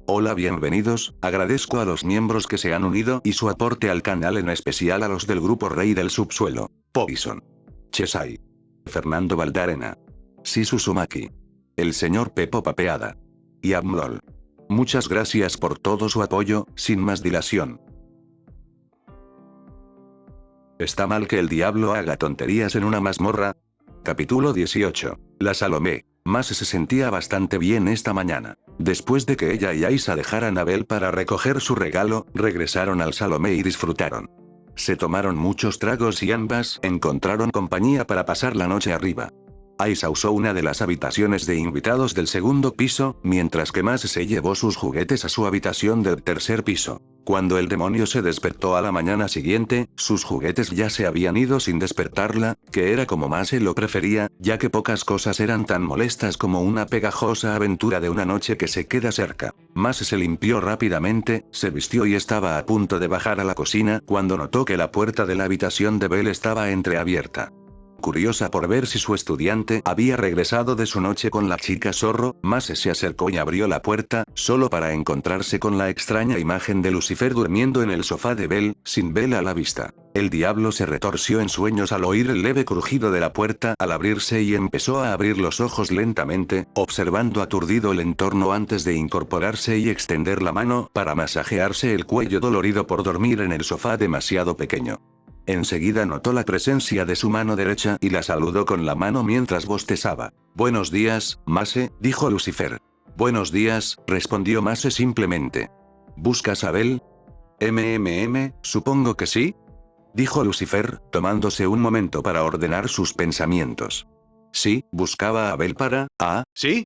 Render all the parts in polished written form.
Hola, bienvenidos, agradezco a los miembros que se han unido y su aporte al canal, en especial a los del grupo Rey del Subsuelo, Poison, Chesai, Fernando Valdarena, Sisu Sumaki, el señor Pepo Papeada y Abmlol. Muchas gracias por todo su apoyo. Sin más dilación. ¿Está mal que el diablo haga tonterías en una mazmorra? Capítulo 18. La Salomé. Mase se sentía bastante bien esta mañana. Después de que ella y Aisa dejaran a Bel para recoger su regalo, regresaron al Salomé y disfrutaron. Se tomaron muchos tragos y ambas encontraron compañía para pasar la noche arriba. Aisa usó una de las habitaciones de invitados del segundo piso, mientras que Mase se llevó sus juguetes a su habitación del tercer piso. Cuando el demonio se despertó a la mañana siguiente, sus juguetes ya se habían ido sin despertarla, que era como Mase lo prefería, ya que pocas cosas eran tan molestas como una pegajosa aventura de una noche que se queda cerca. Mase se limpió rápidamente, se vistió y estaba a punto de bajar a la cocina cuando notó que la puerta de la habitación de Bel estaba entreabierta. Curiosa por ver si su estudiante había regresado de su noche con la chica zorro, Mase se acercó y abrió la puerta, solo para encontrarse con la extraña imagen de Lucifer durmiendo en el sofá de Bel, sin Bel a la vista. El diablo se retorció en sueños al oír el leve crujido de la puerta al abrirse y empezó a abrir los ojos lentamente, observando aturdido el entorno antes de incorporarse y extender la mano para masajearse el cuello dolorido por dormir en el sofá demasiado pequeño. Enseguida notó la presencia de su mano derecha y la saludó con la mano mientras bostezaba. «Buenos días, Mase», dijo Lucifer. «Buenos días», respondió Mase simplemente. «¿Buscas a Bel?» Supongo que sí», dijo Lucifer, tomándose un momento para ordenar sus pensamientos. «Sí, buscaba a Bel para... ¿sí?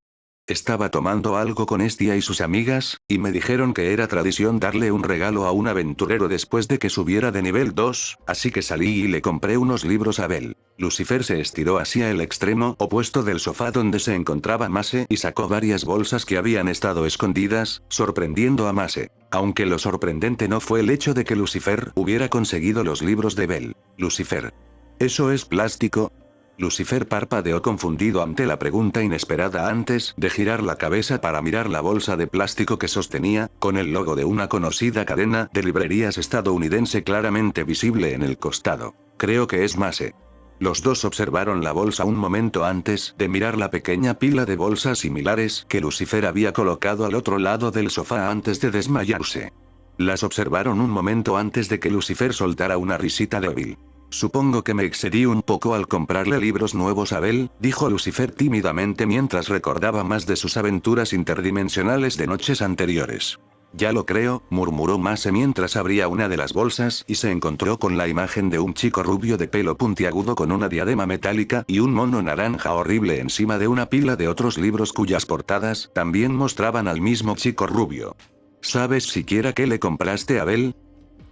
Estaba tomando algo con Estia y sus amigas, y me dijeron que era tradición darle un regalo a un aventurero después de que subiera de nivel 2, así que salí y le compré unos libros a Bel». Lucifer se estiró hacia el extremo opuesto del sofá donde se encontraba Mase y sacó varias bolsas que habían estado escondidas, sorprendiendo a Mase. Aunque lo sorprendente no fue el hecho de que Lucifer hubiera conseguido los libros de Bel. «Lucifer. ¿Eso es plástico?» Lucifer parpadeó confundido ante la pregunta inesperada antes de girar la cabeza para mirar la bolsa de plástico que sostenía, con el logo de una conocida cadena de librerías estadounidense claramente visible en el costado. «Creo que es Mase». Los dos observaron la bolsa un momento antes de mirar la pequeña pila de bolsas similares que Lucifer había colocado al otro lado del sofá antes de desmayarse. Las observaron un momento antes de que Lucifer soltara una risita débil. «Supongo que me excedí un poco al comprarle libros nuevos a Bel», dijo Lucifer tímidamente mientras recordaba más de sus aventuras interdimensionales de noches anteriores. «Ya lo creo», murmuró Mase mientras abría una de las bolsas y se encontró con la imagen de un chico rubio de pelo puntiagudo con una diadema metálica y un mono naranja horrible encima de una pila de otros libros cuyas portadas también mostraban al mismo chico rubio. «¿Sabes siquiera qué le compraste a Bel?»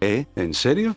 ¿En serio?»,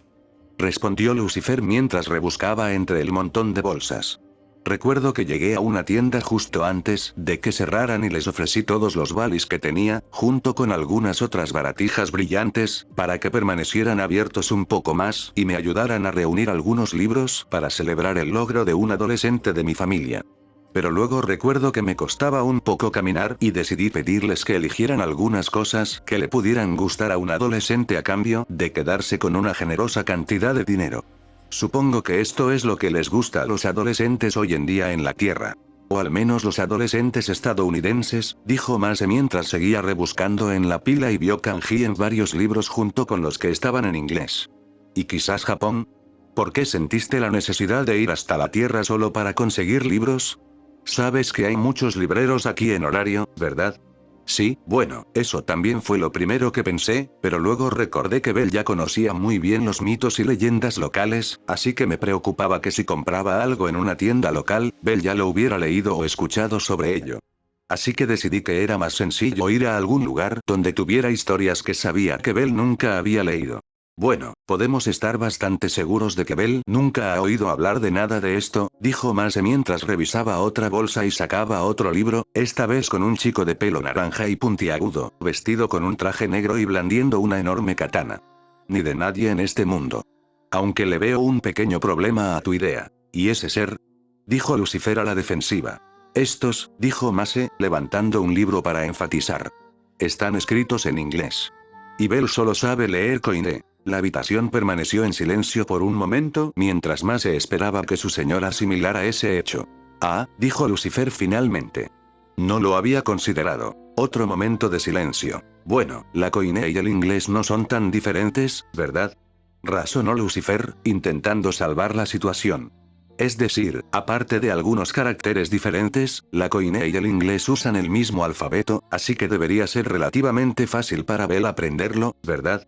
respondió Lucifer mientras rebuscaba entre el montón de bolsas. «Recuerdo que llegué a una tienda justo antes de que cerraran y les ofrecí todos los valis que tenía, junto con algunas otras baratijas brillantes, para que permanecieran abiertos un poco más y me ayudaran a reunir algunos libros para celebrar el logro de un adolescente de mi familia. Pero luego recuerdo que me costaba un poco caminar y decidí pedirles que eligieran algunas cosas que le pudieran gustar a un adolescente a cambio de quedarse con una generosa cantidad de dinero. Supongo que esto es lo que les gusta a los adolescentes hoy en día en la Tierra. O al menos los adolescentes estadounidenses», dijo Mase mientras seguía rebuscando en la pila y vio kanji en varios libros junto con los que estaban en inglés. «¿Y quizás Japón? ¿Por qué sentiste la necesidad de ir hasta la Tierra solo para conseguir libros? Sabes que hay muchos libreros aquí en horario, ¿verdad?» «Sí, bueno, eso también fue lo primero que pensé, pero luego recordé que Bel ya conocía muy bien los mitos y leyendas locales, así que me preocupaba que si compraba algo en una tienda local, Bel ya lo hubiera leído o escuchado sobre ello. Así que decidí que era más sencillo ir a algún lugar donde tuviera historias que sabía que Bel nunca había leído. Bueno, podemos estar bastante seguros de que Bel nunca ha oído hablar de nada de esto», dijo Mase mientras revisaba otra bolsa y sacaba otro libro, esta vez con un chico de pelo naranja y puntiagudo, vestido con un traje negro y blandiendo una enorme katana. «Ni de nadie en este mundo. Aunque le veo un pequeño problema a tu idea. ¿Y ese ser?», dijo Lucifer a la defensiva. «Estos», dijo Mase, levantando un libro para enfatizar. Están escritos en inglés. Y Belle solo sabe leer Koine. La habitación permaneció en silencio por un momento mientras Mase esperaba que su señora asimilara ese hecho. Ah, dijo Lucifer finalmente. No lo había considerado. Otro momento de silencio. Bueno, la Koine y el inglés no son tan diferentes, ¿verdad? Razonó Lucifer, intentando salvar la situación. Es decir, aparte de algunos caracteres diferentes, la Koine y el inglés usan el mismo alfabeto, así que debería ser relativamente fácil para Belle aprenderlo, ¿verdad?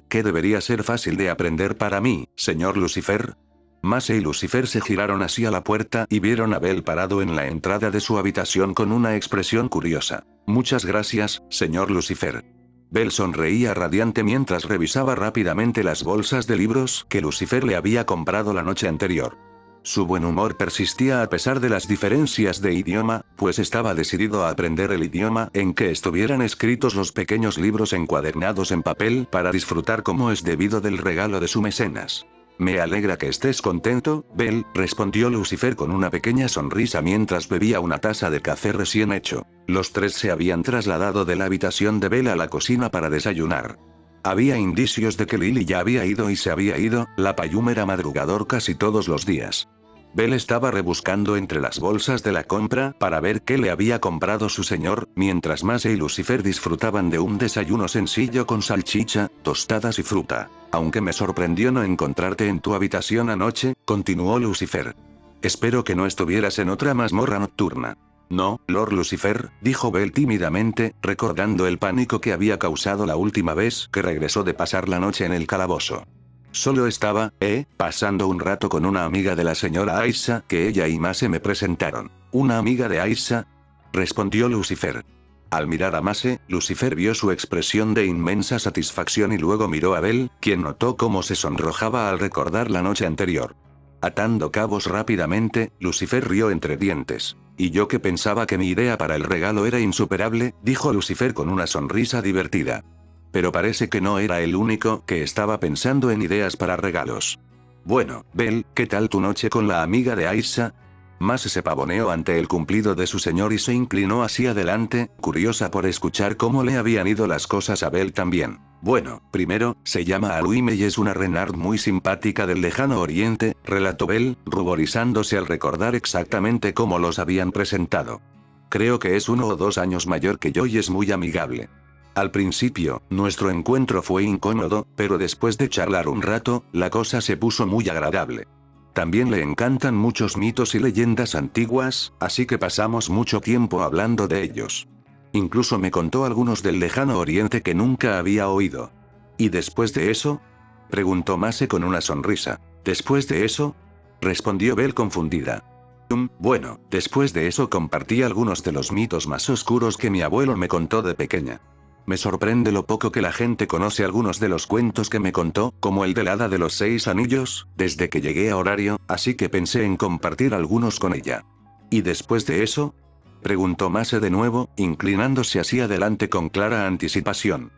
¿Qué debería ser fácil de aprender para mí, señor Lucifer? Mase y Lucifer se giraron hacia la puerta y vieron a Belle parado en la entrada de su habitación con una expresión curiosa. Muchas gracias, señor Lucifer. Belle sonreía radiante mientras revisaba rápidamente las bolsas de libros que Lucifer le había comprado la noche anterior. Su buen humor persistía a pesar de las diferencias de idioma, pues estaba decidido a aprender el idioma en que estuvieran escritos los pequeños libros encuadernados en papel para disfrutar como es debido del regalo de su mecenas. Me alegra que estés contento, Belle, respondió Lucifer con una pequeña sonrisa mientras bebía una taza de café recién hecho. Los tres se habían trasladado de la habitación de Belle a la cocina para desayunar. Había indicios de que Lily ya había ido y se había ido, la Payum era madrugador casi todos los días. Belle estaba rebuscando entre las bolsas de la compra para ver qué le había comprado su señor, mientras Mase y Lucifer disfrutaban de un desayuno sencillo con salchicha, tostadas y fruta. Aunque me sorprendió no encontrarte en tu habitación anoche, continuó Lucifer. Espero que no estuvieras en otra mazmorra nocturna. No, Lord Lucifer, dijo Belle tímidamente, recordando el pánico que había causado la última vez que regresó de pasar la noche en el calabozo. Solo estaba, pasando un rato con una amiga de la señora Aisha que ella y Mase me presentaron. ¿Una amiga de Aisha? Respondió Lucifer. Al mirar a Mase, Lucifer vio su expresión de inmensa satisfacción y luego miró a Belle, quien notó cómo se sonrojaba al recordar la noche anterior. Atando cabos rápidamente, Lucifer rió entre dientes. Y yo que pensaba que mi idea para el regalo era insuperable, dijo Lucifer con una sonrisa divertida. Pero parece que no era el único que estaba pensando en ideas para regalos. Bueno, Belle, ¿qué tal tu noche con la amiga de Aisha? Mase se pavoneó ante el cumplido de su señor y se inclinó hacia adelante, curiosa por escuchar cómo le habían ido las cosas a Belle también. Bueno, primero, se llama Aluime y es una renard muy simpática del lejano oriente, relató Belle, ruborizándose al recordar exactamente cómo los habían presentado. Creo que es 1 o 2 años mayor que yo y es muy amigable. Al principio, nuestro encuentro fue incómodo, pero después de charlar un rato, la cosa se puso muy agradable. También le encantan muchos mitos y leyendas antiguas, así que pasamos mucho tiempo hablando de ellos. Incluso me contó algunos del lejano oriente que nunca había oído. ¿Y después de eso? Preguntó Mase con una sonrisa. ¿Después de eso? Respondió Belle confundida. Bueno, después de eso compartí algunos de los mitos más oscuros que mi abuelo me contó de pequeña. Me sorprende lo poco que la gente conoce algunos de los cuentos que me contó, como el del hada de los 6 anillos, desde que llegué a Horario, así que pensé en compartir algunos con ella. ¿Y después de eso? Preguntó Mase de nuevo, inclinándose hacia adelante con clara anticipación.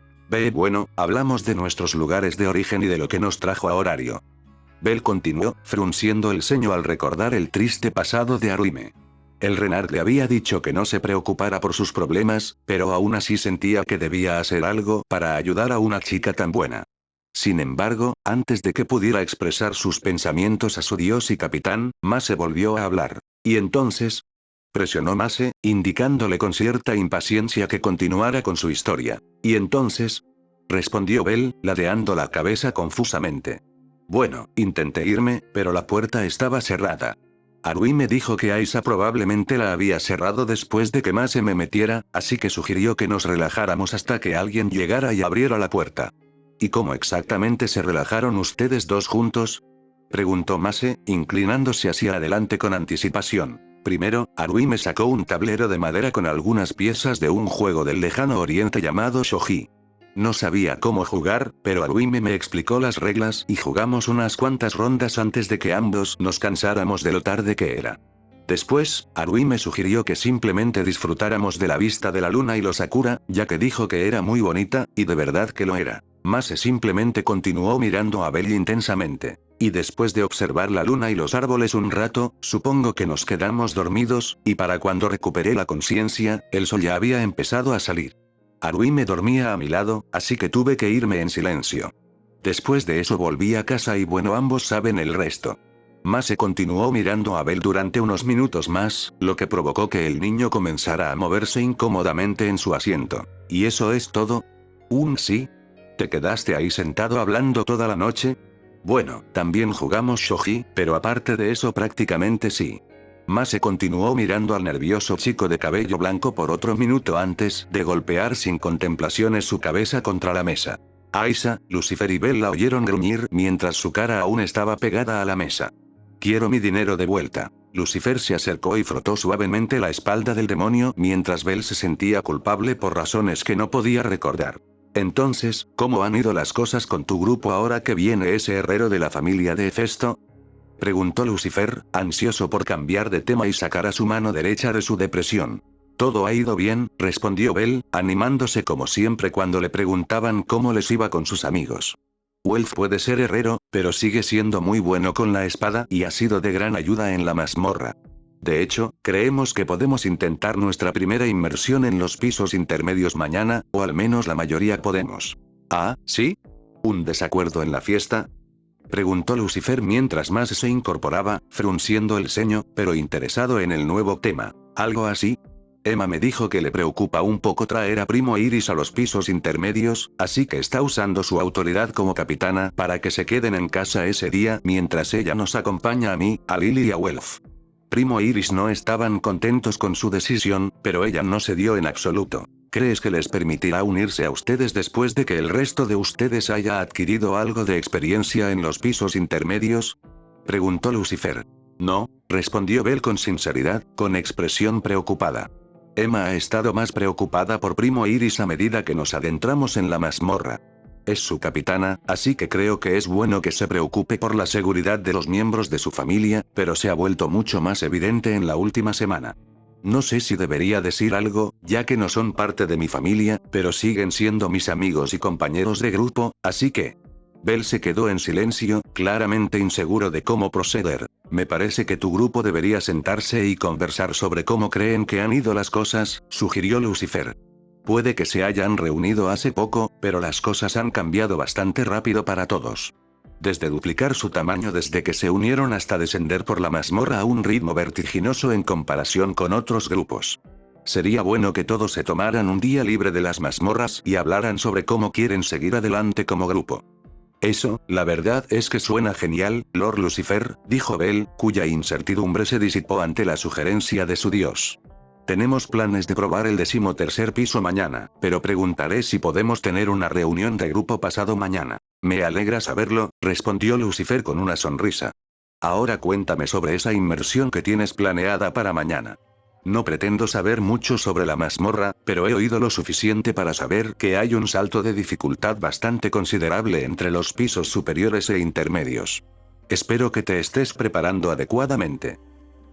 Bueno, hablamos de nuestros lugares de origen y de lo que nos trajo a Horario. Belle continuó, frunciendo el ceño al recordar el triste pasado de Aruime. El renard le había dicho que no se preocupara por sus problemas, pero aún así sentía que debía hacer algo para ayudar a una chica tan buena. Sin embargo, antes de que pudiera expresar sus pensamientos a su dios y capitán, Mase volvió a hablar. ¿Y entonces? Presionó Mase, indicándole con cierta impaciencia que continuara con su historia. ¿Y entonces? Respondió Belle, ladeando la cabeza confusamente. Bueno, intenté irme, pero la puerta estaba cerrada. Arui me dijo que Aisha probablemente la había cerrado después de que Mase me metiera, así que sugirió que nos relajáramos hasta que alguien llegara y abriera la puerta. ¿Y cómo exactamente se relajaron ustedes dos juntos? Preguntó Mase, inclinándose hacia adelante con anticipación. Primero, Arui me sacó un tablero de madera con algunas piezas de un juego del lejano oriente llamado shogi. No sabía cómo jugar, pero Aruime me explicó las reglas y jugamos unas cuantas rondas antes de que ambos nos cansáramos de lo tarde que era. Después, Aruime sugirió que simplemente disfrutáramos de la vista de la luna y los sakura, ya que dijo que era muy bonita, y de verdad que lo era. Mase simplemente continuó mirando a Belle intensamente. Y después de observar la luna y los árboles un rato, supongo que nos quedamos dormidos, y para cuando recuperé la conciencia, el sol ya había empezado a salir. Haruhime dormía a mi lado, así que tuve que irme en silencio. Después de eso volví a casa y bueno, ambos saben el resto. Mase continuó mirando a Bell durante unos minutos más, lo que provocó que el niño comenzara a moverse incómodamente en su asiento. ¿Y eso es todo? Sí. ¿Te quedaste ahí sentado hablando toda la noche? Bueno, también jugamos shogi, pero aparte de eso prácticamente sí. Mase continuó mirando al nervioso chico de cabello blanco por otro minuto antes de golpear sin contemplaciones su cabeza contra la mesa. Aisa, Lucifer y Bell la oyeron gruñir mientras su cara aún estaba pegada a la mesa. Quiero mi dinero de vuelta. Lucifer se acercó y frotó suavemente la espalda del demonio mientras Bell se sentía culpable por razones que no podía recordar. Entonces, ¿cómo han ido las cosas con tu grupo ahora que viene ese herrero de la familia de Hefesto? Preguntó Lucifer, ansioso por cambiar de tema y sacar a su mano derecha de su depresión. Todo ha ido bien, respondió Bell, animándose como siempre cuando le preguntaban cómo les iba con sus amigos. Welf puede ser herrero, pero sigue siendo muy bueno con la espada y ha sido de gran ayuda en la mazmorra. De hecho, creemos que podemos intentar nuestra primera inmersión en los pisos intermedios mañana, o al menos la mayoría podemos. ¿Ah, sí? ¿Un desacuerdo en la fiesta? Preguntó Lucifer mientras más se incorporaba, frunciendo el ceño, pero interesado en el nuevo tema. ¿Algo así? Emma me dijo que le preocupa un poco traer a Primo Iris a los pisos intermedios, así que está usando su autoridad como capitana para que se queden en casa ese día mientras ella nos acompaña a mí, a Lily y a Welf. Primo Iris no estaban contentos con su decisión, pero ella no cedió en absoluto. ¿Crees que les permitirá unirse a ustedes después de que el resto de ustedes haya adquirido algo de experiencia en los pisos intermedios? Preguntó Lucifer. No, respondió Bell con sinceridad, con expresión preocupada. Emma ha estado más preocupada por Primo Iris a medida que nos adentramos en la mazmorra. Es su capitana, así que creo que es bueno que se preocupe por la seguridad de los miembros de su familia, pero se ha vuelto mucho más evidente en la última semana. No sé si debería decir algo, ya que no son parte de mi familia, pero siguen siendo mis amigos y compañeros de grupo, así que... Bell se quedó en silencio, claramente inseguro de cómo proceder. Me parece que tu grupo debería sentarse y conversar sobre cómo creen que han ido las cosas, sugirió Lucifer. Puede que se hayan reunido hace poco, pero las cosas han cambiado bastante rápido para todos. Desde duplicar su tamaño desde que se unieron hasta descender por la mazmorra a un ritmo vertiginoso en comparación con otros grupos. Sería bueno que todos se tomaran un día libre de las mazmorras y hablaran sobre cómo quieren seguir adelante como grupo. Eso, la verdad es que suena genial, Lord Lucifer, dijo Bell, cuya incertidumbre se disipó ante la sugerencia de su dios. Tenemos planes de probar el 13º piso mañana, pero preguntaré si podemos tener una reunión de grupo pasado mañana. Me alegra saberlo, respondió Lucifer con una sonrisa. Ahora cuéntame sobre esa inmersión que tienes planeada para mañana. No pretendo saber mucho sobre la mazmorra, pero he oído lo suficiente para saber que hay un salto de dificultad bastante considerable entre los pisos superiores e intermedios. Espero que te estés preparando adecuadamente.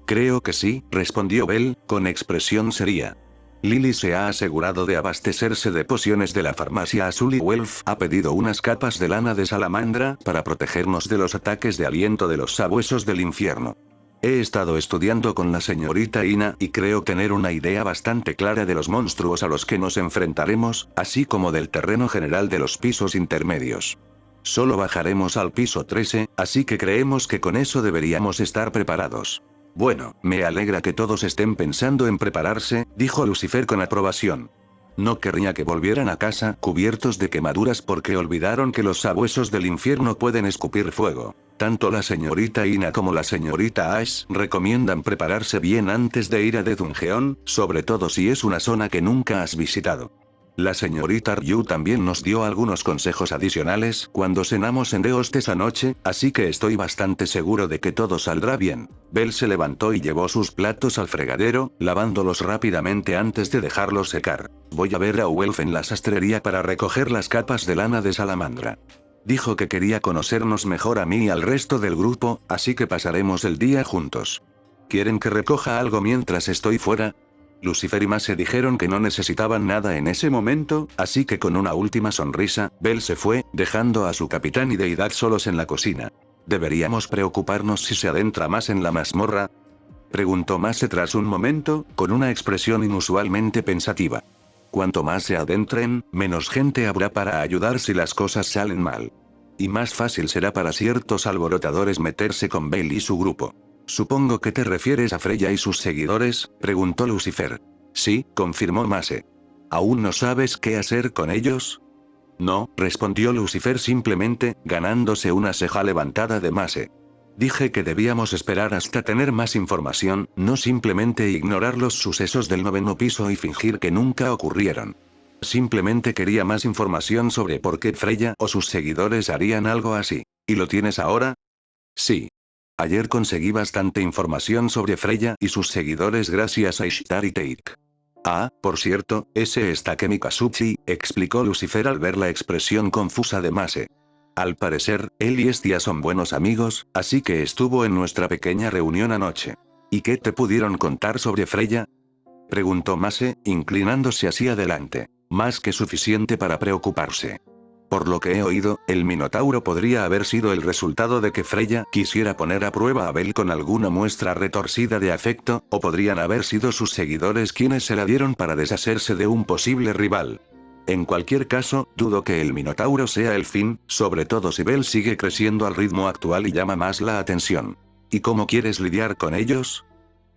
Creo que sí, respondió Bell, con expresión seria. Lily se ha asegurado de abastecerse de pociones de la farmacia azul y Welf ha pedido unas capas de lana de salamandra para protegernos de los ataques de aliento de los sabuesos del infierno. He estado estudiando con la señorita Ina y creo tener una idea bastante clara de los monstruos a los que nos enfrentaremos, así como del terreno general de los pisos intermedios. Solo bajaremos al piso 13, así que creemos que con eso deberíamos estar preparados. Bueno, me alegra que todos estén pensando en prepararse, dijo Lucifer con aprobación. No querría que volvieran a casa cubiertos de quemaduras porque olvidaron que los sabuesos del infierno pueden escupir fuego. Tanto la señorita Ina como la señorita Ash recomiendan prepararse bien antes de ir a The Dungeon, sobre todo si es una zona que nunca has visitado. La señorita Ryu también nos dio algunos consejos adicionales cuando cenamos en The Host esa noche, así que estoy bastante seguro de que todo saldrá bien. Bell se levantó y llevó sus platos al fregadero, lavándolos rápidamente antes de dejarlos secar. Voy a ver a Welf en la sastrería para recoger las capas de lana de salamandra. Dijo que quería conocernos mejor a mí y al resto del grupo, así que pasaremos el día juntos. ¿Quieren que recoja algo mientras estoy fuera? Lucifer y Mase dijeron que no necesitaban nada en ese momento, así que con una última sonrisa, Bell se fue, dejando a su capitán y deidad solos en la cocina. ¿Deberíamos preocuparnos si se adentra más en la mazmorra? Preguntó Mase tras un momento, con una expresión inusualmente pensativa. Cuanto más se adentren, menos gente habrá para ayudar si las cosas salen mal. Y más fácil será para ciertos alborotadores meterse con Bale y su grupo. Supongo que te refieres a Freya y sus seguidores, preguntó Lucifer. Sí, confirmó Mase. ¿Aún no sabes qué hacer con ellos? No, respondió Lucifer simplemente, ganándose una ceja levantada de Mase. Dije que debíamos esperar hasta tener más información, no simplemente ignorar los sucesos del 9º piso y fingir que nunca ocurrieron. Simplemente quería más información sobre por qué Freya o sus seguidores harían algo así. ¿Y lo tienes ahora? Sí. Ayer conseguí bastante información sobre Freya y sus seguidores gracias a Ishtar y Teik. Ah, por cierto, ese es Takemi Kazuchi, explicó Lucifer al ver la expresión confusa de Mase. Al parecer, él y Estia son buenos amigos, así que estuvo en nuestra pequeña reunión anoche. ¿Y qué te pudieron contar sobre Freya? Preguntó Mase, inclinándose hacia adelante. Más que suficiente para preocuparse. Por lo que he oído, el Minotauro podría haber sido el resultado de que Freya quisiera poner a prueba a Bel con alguna muestra retorcida de afecto, o podrían haber sido sus seguidores quienes se la dieron para deshacerse de un posible rival. En cualquier caso, dudo que el Minotauro sea el fin, sobre todo si Bel sigue creciendo al ritmo actual y llama más la atención. ¿Y cómo quieres lidiar con ellos?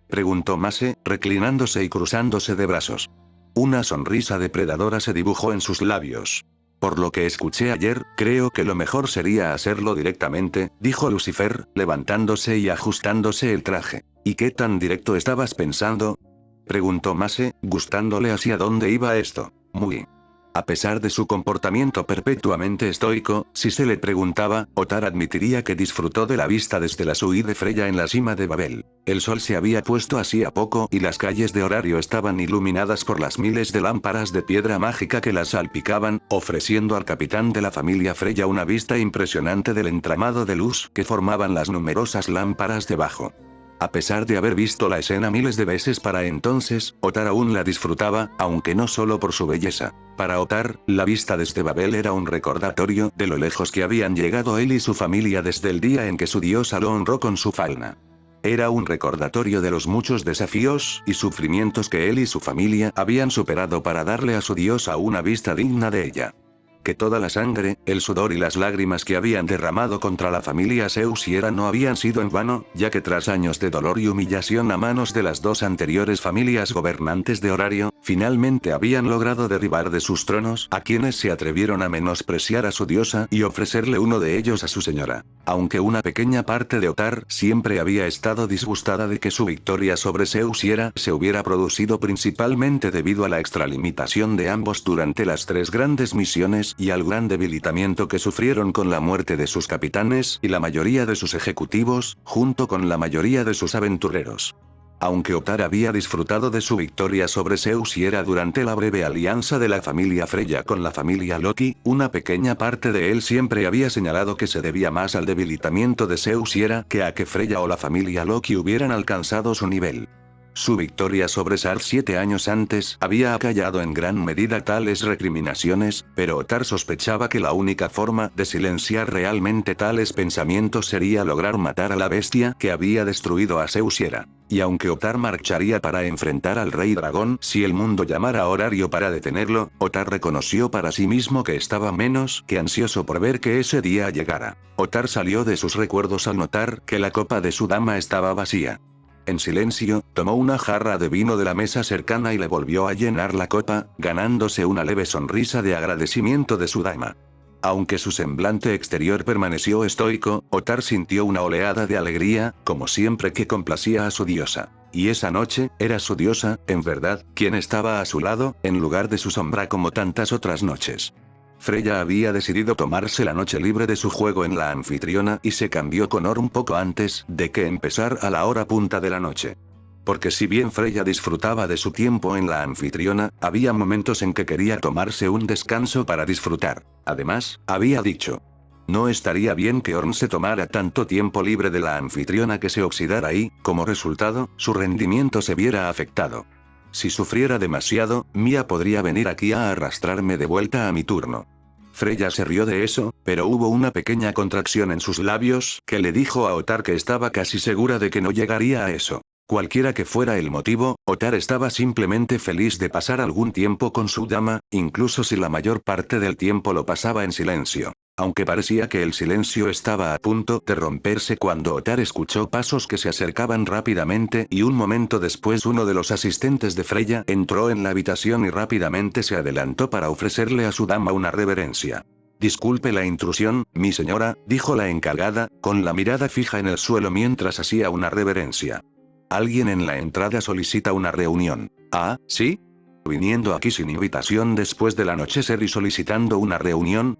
Preguntó Mase, reclinándose y cruzándose de brazos. Una sonrisa depredadora se dibujó en sus labios. Por lo que escuché ayer, creo que lo mejor sería hacerlo directamente, dijo Lucifer, levantándose y ajustándose el traje. ¿Y qué tan directo estabas pensando? Preguntó Mase, gustándole hacia dónde iba esto. Muy. A pesar de su comportamiento perpetuamente estoico, si se le preguntaba, Otar admitiría que disfrutó de la vista desde la suite de Freya en la cima de Babel. El sol se había puesto hacía poco y las calles de Horario estaban iluminadas por las miles de lámparas de piedra mágica que las salpicaban, ofreciendo al capitán de la familia Freya una vista impresionante del entramado de luz que formaban las numerosas lámparas debajo. A pesar de haber visto la escena miles de veces para entonces, Otar aún la disfrutaba, aunque no solo por su belleza. Para Otar, la vista desde Babel era un recordatorio de lo lejos que habían llegado él y su familia desde el día en que su diosa lo honró con su fauna. Era un recordatorio de los muchos desafíos y sufrimientos que él y su familia habían superado para darle a su diosa una vista digna de ella. Que toda la sangre, el sudor y las lágrimas que habían derramado contra la familia Zeus y Hera no habían sido en vano, ya que tras años de dolor y humillación a manos de las dos anteriores familias gobernantes de Horario, finalmente habían logrado derribar de sus tronos a quienes se atrevieron a menospreciar a su diosa y ofrecerle uno de ellos a su señora. Aunque una pequeña parte de Otar siempre había estado disgustada de que su victoria sobre Zeus y Hera se hubiera producido principalmente debido a la extralimitación de ambos durante las 3 grandes misiones, y al gran debilitamiento que sufrieron con la muerte de sus capitanes y la mayoría de sus ejecutivos, junto con la mayoría de sus aventureros. Aunque Otar había disfrutado de su victoria sobre Zeus y Hera durante la breve alianza de la familia Freya con la familia Loki, una pequeña parte de él siempre había señalado que se debía más al debilitamiento de Zeus y Hera que a que Freya o la familia Loki hubieran alcanzado su nivel. Su victoria sobre Sar 7 años antes había acallado en gran medida tales recriminaciones, pero Otar sospechaba que la única forma de silenciar realmente tales pensamientos sería lograr matar a la bestia que había destruido a Zeus y Hera. Y aunque Otar marcharía para enfrentar al Rey Dragón si el mundo llamara a Horario para detenerlo, Otar reconoció para sí mismo que estaba menos que ansioso por ver que ese día llegara. Otar salió de sus recuerdos al notar que la copa de su dama estaba vacía. En silencio, tomó una jarra de vino de la mesa cercana y le volvió a llenar la copa, ganándose una leve sonrisa de agradecimiento de su dama. Aunque su semblante exterior permaneció estoico, Otar sintió una oleada de alegría, como siempre que complacía a su diosa. Y esa noche, era su diosa, en verdad, quien estaba a su lado, en lugar de su sombra como tantas otras noches. Freya había decidido tomarse la noche libre de su juego en la anfitriona y se cambió con Or un poco antes de que empezara a la hora punta de la noche. Porque si bien Freya disfrutaba de su tiempo en la anfitriona, había momentos en que quería tomarse un descanso para disfrutar. Además, había dicho: no estaría bien que Orn se tomara tanto tiempo libre de la anfitriona que se oxidara y, como resultado, su rendimiento se viera afectado. Si sufriera demasiado, Mia podría venir aquí a arrastrarme de vuelta a mi turno. Freya se rió de eso, pero hubo una pequeña contracción en sus labios que le dijo a Otar que estaba casi segura de que no llegaría a eso. Cualquiera que fuera el motivo, Otar estaba simplemente feliz de pasar algún tiempo con su dama, incluso si la mayor parte del tiempo lo pasaba en silencio. Aunque parecía que el silencio estaba a punto de romperse cuando Otar escuchó pasos que se acercaban rápidamente y un momento después uno de los asistentes de Freya entró en la habitación y rápidamente se adelantó para ofrecerle a su dama una reverencia. Disculpe la intrusión, mi señora, dijo la encargada, con la mirada fija en el suelo mientras hacía una reverencia. Alguien en la entrada solicita una reunión. Ah, ¿sí? Viniendo aquí sin invitación después del anochecer y solicitando una reunión.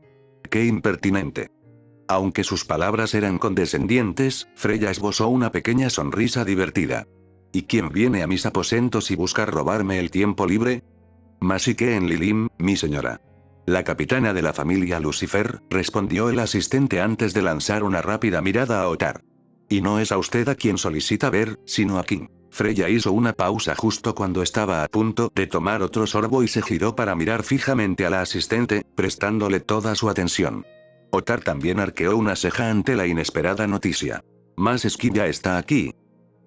¡Qué impertinente! Aunque sus palabras eran condescendientes, Freya esbozó una pequeña sonrisa divertida. ¿Y quién viene a mis aposentos y busca robarme el tiempo libre? Masique en Lilim, mi señora. La capitana de la familia Lucifer, respondió el asistente antes de lanzar una rápida mirada a Otar. Y no es a usted a quien solicita ver, sino a King. Freya hizo una pausa justo cuando estaba a punto de tomar otro sorbo y se giró para mirar fijamente a la asistente, prestándole toda su atención. Otar también arqueó una ceja ante la inesperada noticia. ¿Más Esquilla está aquí?,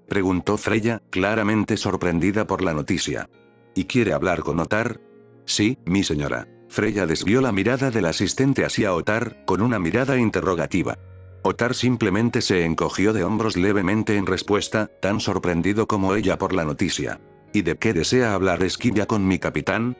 preguntó Freya, claramente sorprendida por la noticia. ¿Y quiere hablar con Otar? Sí, mi señora. Freya desvió la mirada del asistente hacia Otar, con una mirada interrogativa. Otar simplemente se encogió de hombros levemente en respuesta, tan sorprendido como ella por la noticia. ¿Y de qué desea hablar Esquilla con mi capitán?,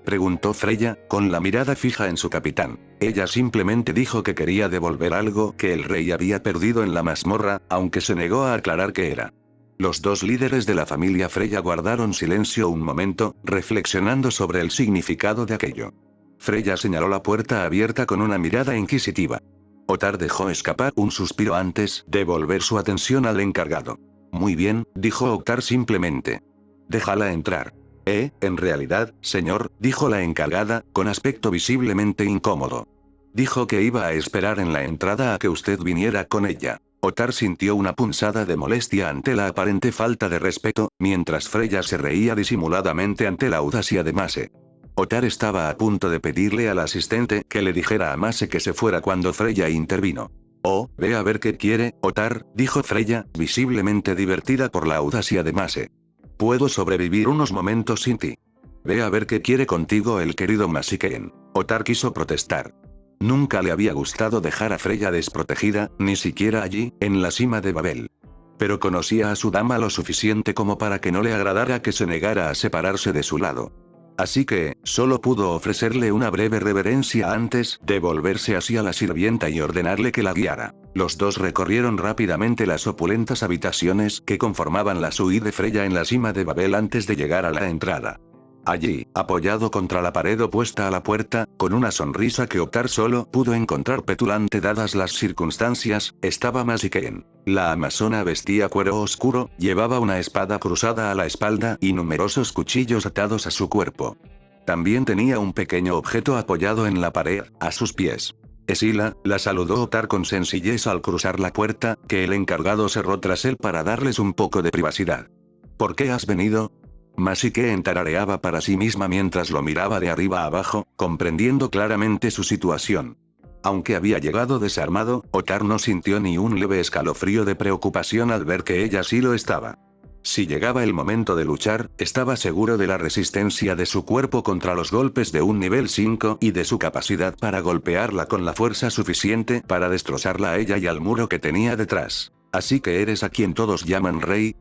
preguntó Freya, con la mirada fija en su capitán. Ella simplemente dijo que quería devolver algo que el rey había perdido en la mazmorra, aunque se negó a aclarar qué era. Los dos líderes de la familia Freya guardaron silencio un momento, reflexionando sobre el significado de aquello. Freya señaló la puerta abierta con una mirada inquisitiva. Otar dejó escapar un suspiro antes de volver su atención al encargado. Muy bien, dijo Otar simplemente. Déjala entrar. En realidad, señor, dijo la encargada, con aspecto visiblemente incómodo. Dijo que iba a esperar en la entrada a que usted viniera con ella. Otar sintió una punzada de molestia ante la aparente falta de respeto, mientras Freya se reía disimuladamente ante la audacia de Mase. Otar estaba a punto de pedirle al asistente que le dijera a Mase que se fuera cuando Freya intervino. Oh, ve a ver qué quiere, Otar, dijo Freya, visiblemente divertida por la audacia de Mase. Puedo sobrevivir unos momentos sin ti. Ve a ver qué quiere contigo el querido Masiken. Otar quiso protestar. Nunca le había gustado dejar a Freya desprotegida, ni siquiera allí, en la cima de Babel. Pero conocía a su dama lo suficiente como para que no le agradara que se negara a separarse de su lado. Así que, solo pudo ofrecerle una breve reverencia antes de volverse hacia la sirvienta y ordenarle que la guiara. Los dos recorrieron rápidamente las opulentas habitaciones que conformaban la suite de Freya en la cima de Babel antes de llegar a la entrada. Allí, apoyado contra la pared opuesta a la puerta, con una sonrisa que Otar solo pudo encontrar petulante dadas las circunstancias, estaba Masiken. La amazona vestía cuero oscuro, llevaba una espada cruzada a la espalda y numerosos cuchillos atados a su cuerpo. También tenía un pequeño objeto apoyado en la pared, a sus pies. Esila, la saludó Otar con sencillez al cruzar la puerta, que el encargado cerró tras él para darles un poco de privacidad. ¿Por qué has venido?, Masiken tarareaba para sí misma mientras lo miraba de arriba a abajo, comprendiendo claramente su situación. Aunque había llegado desarmado, Otar no sintió ni un leve escalofrío de preocupación al ver que ella sí lo estaba. Si llegaba el momento de luchar, estaba seguro de la resistencia de su cuerpo contra los golpes de un nivel 5 y de su capacidad para golpearla con la fuerza suficiente para destrozarla a ella y al muro que tenía detrás. Así que eres a quien todos llaman rey,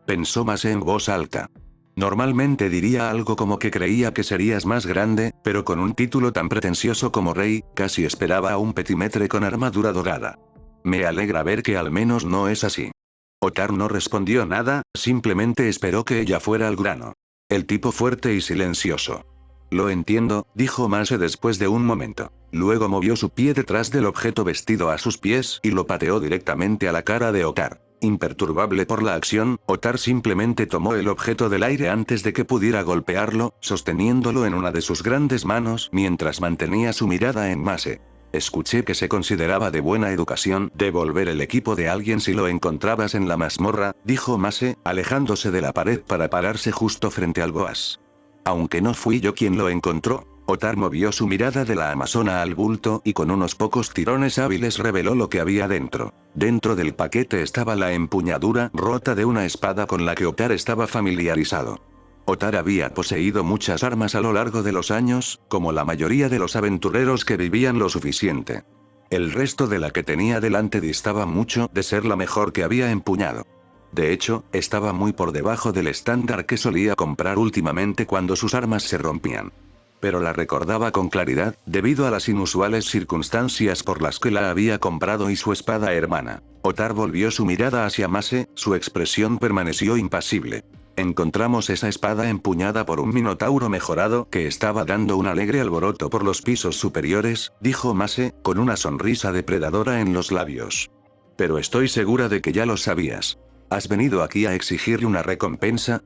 pensó Mase en voz alta. Normalmente diría algo como que creía que serías más grande, pero con un título tan pretencioso como rey, casi esperaba a un petimetre con armadura dorada. Me alegra ver que al menos no es así. Otar no respondió nada, simplemente esperó que ella fuera al grano. El tipo fuerte y silencioso. Lo entiendo, dijo Mase después de un momento. Luego movió su pie detrás del objeto vestido a sus pies y lo pateó directamente a la cara de Otar. Imperturbable por la acción, Otar simplemente tomó el objeto del aire antes de que pudiera golpearlo, sosteniéndolo en una de sus grandes manos mientras mantenía su mirada en Mase. Escuché que se consideraba de buena educación devolver el equipo de alguien si lo encontrabas en la mazmorra, dijo Mase, alejándose de la pared para pararse justo frente al boss. Aunque no fui yo quien lo encontró. Otar movió su mirada de la amazona al bulto y con unos pocos tirones hábiles reveló lo que había dentro. Dentro del paquete estaba la empuñadura rota de una espada con la que Otar estaba familiarizado. Otar había poseído muchas armas a lo largo de los años, como la mayoría de los aventureros que vivían lo suficiente. El resto de la que tenía delante distaba mucho de ser la mejor que había empuñado. De hecho, estaba muy por debajo del estándar que solía comprar últimamente cuando sus armas se rompían. Pero la recordaba con claridad, debido a las inusuales circunstancias por las que la había comprado y su espada hermana. Otar volvió su mirada hacia Mase, su expresión permaneció impasible. Encontramos esa espada empuñada por un minotauro mejorado que estaba dando un alegre alboroto por los pisos superiores, dijo Mase, con una sonrisa depredadora en los labios. Pero estoy segura de que ya lo sabías. ¿Has venido aquí a exigirle una recompensa?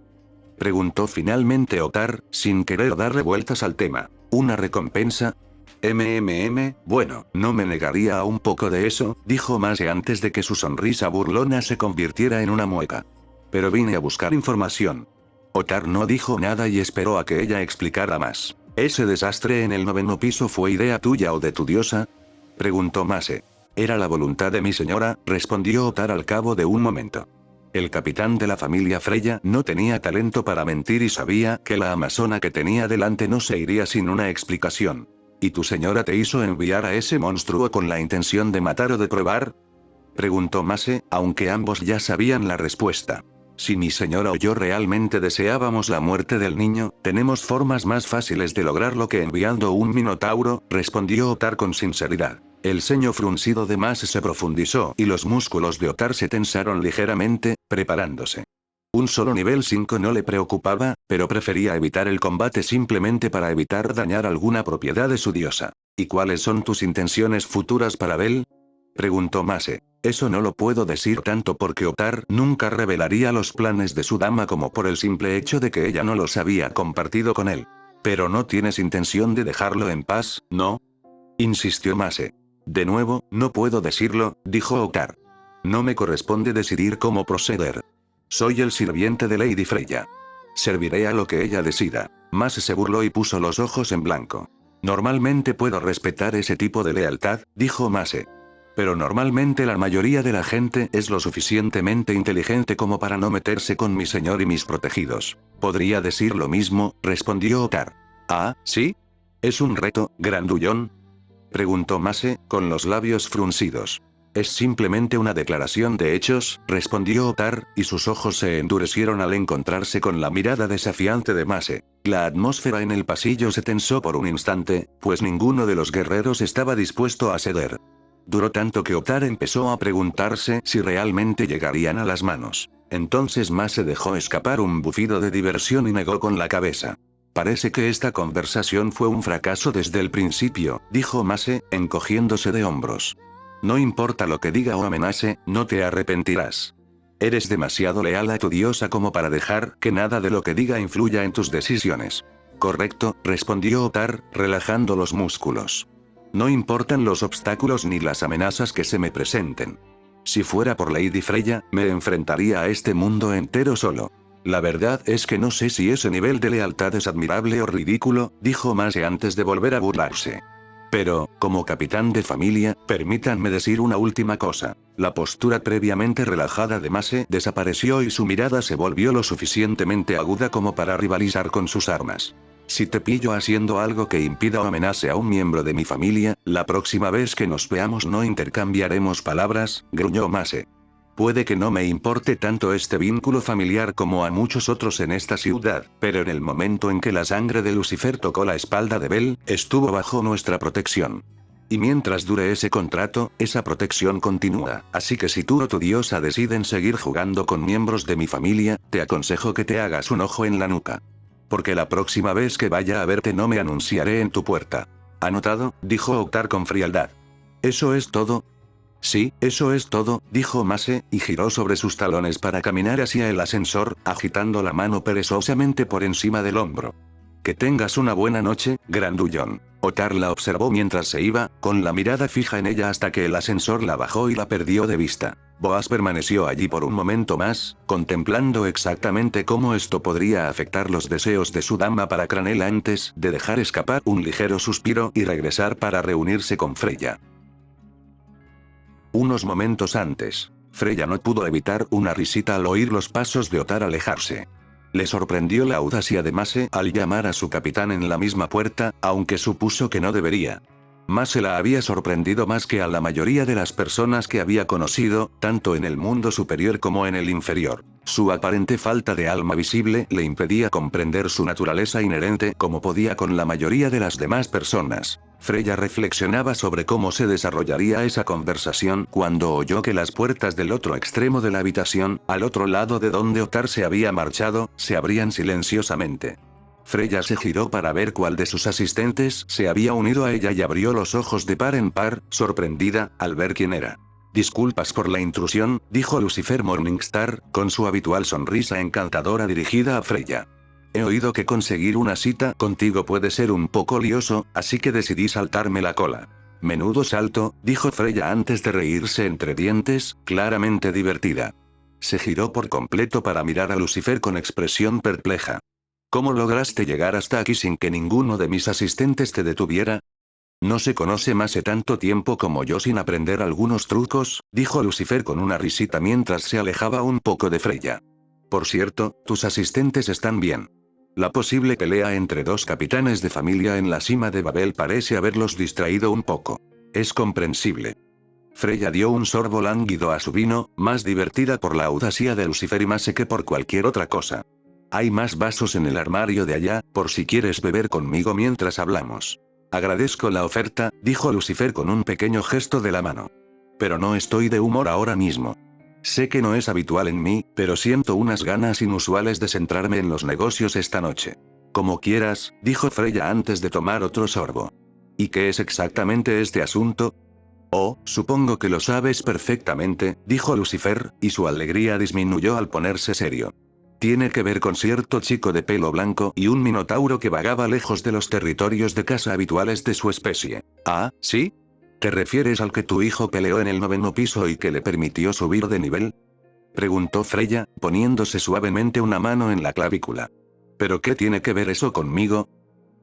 Preguntó finalmente Otar, sin querer darle vueltas al tema. ¿Una recompensa? Bueno, no me negaría a un poco de eso, dijo Mase antes de que su sonrisa burlona se convirtiera en una mueca. Pero vine a buscar información. Otar no dijo nada y esperó a que ella explicara más. ¿Ese desastre en el 9º piso fue idea tuya o de tu diosa? Preguntó Mase. Era la voluntad de mi señora, respondió Otar al cabo de un momento. El capitán de la familia Freya no tenía talento para mentir y sabía que la amazona que tenía delante no se iría sin una explicación. ¿Y tu señora te hizo enviar a ese monstruo con la intención de matar o de probar? Preguntó Mase, aunque ambos ya sabían la respuesta. Si mi señora o yo realmente deseábamos la muerte del niño, tenemos formas más fáciles de lograrlo que enviando un minotauro, respondió Otar con sinceridad. El ceño fruncido de Mase se profundizó y los músculos de Otar se tensaron ligeramente, preparándose. Un solo nivel 5 no le preocupaba, pero prefería evitar el combate simplemente para evitar dañar alguna propiedad de su diosa. ¿Y cuáles son tus intenciones futuras para Bel? Preguntó Mase. Eso no lo puedo decir tanto porque Otar nunca revelaría los planes de su dama como por el simple hecho de que ella no los había compartido con él. Pero no tienes intención de dejarlo en paz, ¿no? Insistió Mase. De nuevo, no puedo decirlo, dijo Otar. No me corresponde decidir cómo proceder. Soy el sirviente de Lady Freya. Serviré a lo que ella decida. Mase se burló y puso los ojos en blanco. Normalmente puedo respetar ese tipo de lealtad, dijo Mase. Pero normalmente la mayoría de la gente es lo suficientemente inteligente como para no meterse con mi señor y mis protegidos. Podría decir lo mismo, respondió Otar. ¿Ah, sí? ¿Es un reto, grandullón? Preguntó Mase, con los labios fruncidos. Es simplemente una declaración de hechos, respondió Otar, y sus ojos se endurecieron al encontrarse con la mirada desafiante de Mase. La atmósfera en el pasillo se tensó por un instante, pues ninguno de los guerreros estaba dispuesto a ceder. Duró tanto que Otar empezó a preguntarse si realmente llegarían a las manos. Entonces Mase dejó escapar un bufido de diversión y negó con la cabeza. Parece que esta conversación fue un fracaso desde el principio, dijo Mase, encogiéndose de hombros. No importa lo que diga o amenace, no te arrepentirás. Eres demasiado leal a tu diosa como para dejar que nada de lo que diga influya en tus decisiones. Correcto, respondió Otar, relajando los músculos. No importan los obstáculos ni las amenazas que se me presenten. Si fuera por Lady Freya, me enfrentaría a este mundo entero solo. La verdad es que no sé si ese nivel de lealtad es admirable o ridículo, dijo Mase antes de volver a burlarse. Pero, como capitán de familia, permítanme decir una última cosa. La postura previamente relajada de Mase desapareció y su mirada se volvió lo suficientemente aguda como para rivalizar con sus armas. Si te pillo haciendo algo que impida o amenace a un miembro de mi familia, la próxima vez que nos veamos no intercambiaremos palabras, gruñó Mase. Puede que no me importe tanto este vínculo familiar como a muchos otros en esta ciudad, pero en el momento en que la sangre de Lucifer tocó la espalda de Bel, estuvo bajo nuestra protección. Y mientras dure ese contrato, esa protección continúa, así que si tú o tu diosa deciden seguir jugando con miembros de mi familia, te aconsejo que te hagas un ojo en la nuca. Porque la próxima vez que vaya a verte no me anunciaré en tu puerta. ¿Anotado?, dijo Otar con frialdad. ¿Eso es todo? Sí, eso es todo, dijo Mase, y giró sobre sus talones para caminar hacia el ascensor, agitando la mano perezosamente por encima del hombro. Que tengas una buena noche, grandullón. Otar la observó mientras se iba, con la mirada fija en ella hasta que el ascensor la bajó y la perdió de vista. Boaz permaneció allí por un momento más, contemplando exactamente cómo esto podría afectar los deseos de su dama para Cranel antes de dejar escapar un ligero suspiro y regresar para reunirse con Freya. Unos momentos antes, Freya no pudo evitar una risita al oír los pasos de Otar alejarse. Le sorprendió la audacia de Mase al llamar a su capitán en la misma puerta, aunque supuso que no debería. Mase la había sorprendido más que a la mayoría de las personas que había conocido, tanto en el mundo superior como en el inferior. Su aparente falta de alma visible le impedía comprender su naturaleza inherente como podía con la mayoría de las demás personas. Freya reflexionaba sobre cómo se desarrollaría esa conversación cuando oyó que las puertas del otro extremo de la habitación, al otro lado de donde Otar se había marchado, se abrían silenciosamente. Freya se giró para ver cuál de sus asistentes se había unido a ella y abrió los ojos de par en par, sorprendida, al ver quién era. «Disculpas por la intrusión», dijo Lucifer Morningstar, con su habitual sonrisa encantadora dirigida a Freya. «He oído que conseguir una cita contigo puede ser un poco lioso, así que decidí saltarme la cola». «Menudo salto», dijo Freya antes de reírse entre dientes, claramente divertida. Se giró por completo para mirar a Lucifer con expresión perpleja. «¿Cómo lograste llegar hasta aquí sin que ninguno de mis asistentes te detuviera?» «No se conoce Mase tanto tiempo como yo sin aprender algunos trucos», dijo Lucifer con una risita mientras se alejaba un poco de Freya. «Por cierto, tus asistentes están bien». La posible pelea entre dos capitanes de familia en la cima de Babel parece haberlos distraído un poco. Es comprensible. Freya dio un sorbo lánguido a su vino, más divertida por la audacia de Lucifer y Mase que por cualquier otra cosa. «Hay más vasos en el armario de allá, por si quieres beber conmigo mientras hablamos». «Agradezco la oferta», dijo Lucifer con un pequeño gesto de la mano. «Pero no estoy de humor ahora mismo. Sé que no es habitual en mí, pero siento unas ganas inusuales de centrarme en los negocios esta noche». «Como quieras», dijo Freya antes de tomar otro sorbo. «¿Y qué es exactamente este asunto?» «Oh, supongo que lo sabes perfectamente», dijo Lucifer, y su alegría disminuyó al ponerse serio. «Tiene que ver con cierto chico de pelo blanco y un minotauro que vagaba lejos de los territorios de caza habituales de su especie». «Ah, ¿sí? ¿Te refieres al que tu hijo peleó en el 9º piso y que le permitió subir de nivel?», preguntó Freya, poniéndose suavemente una mano en la clavícula. «¿Pero qué tiene que ver eso conmigo?».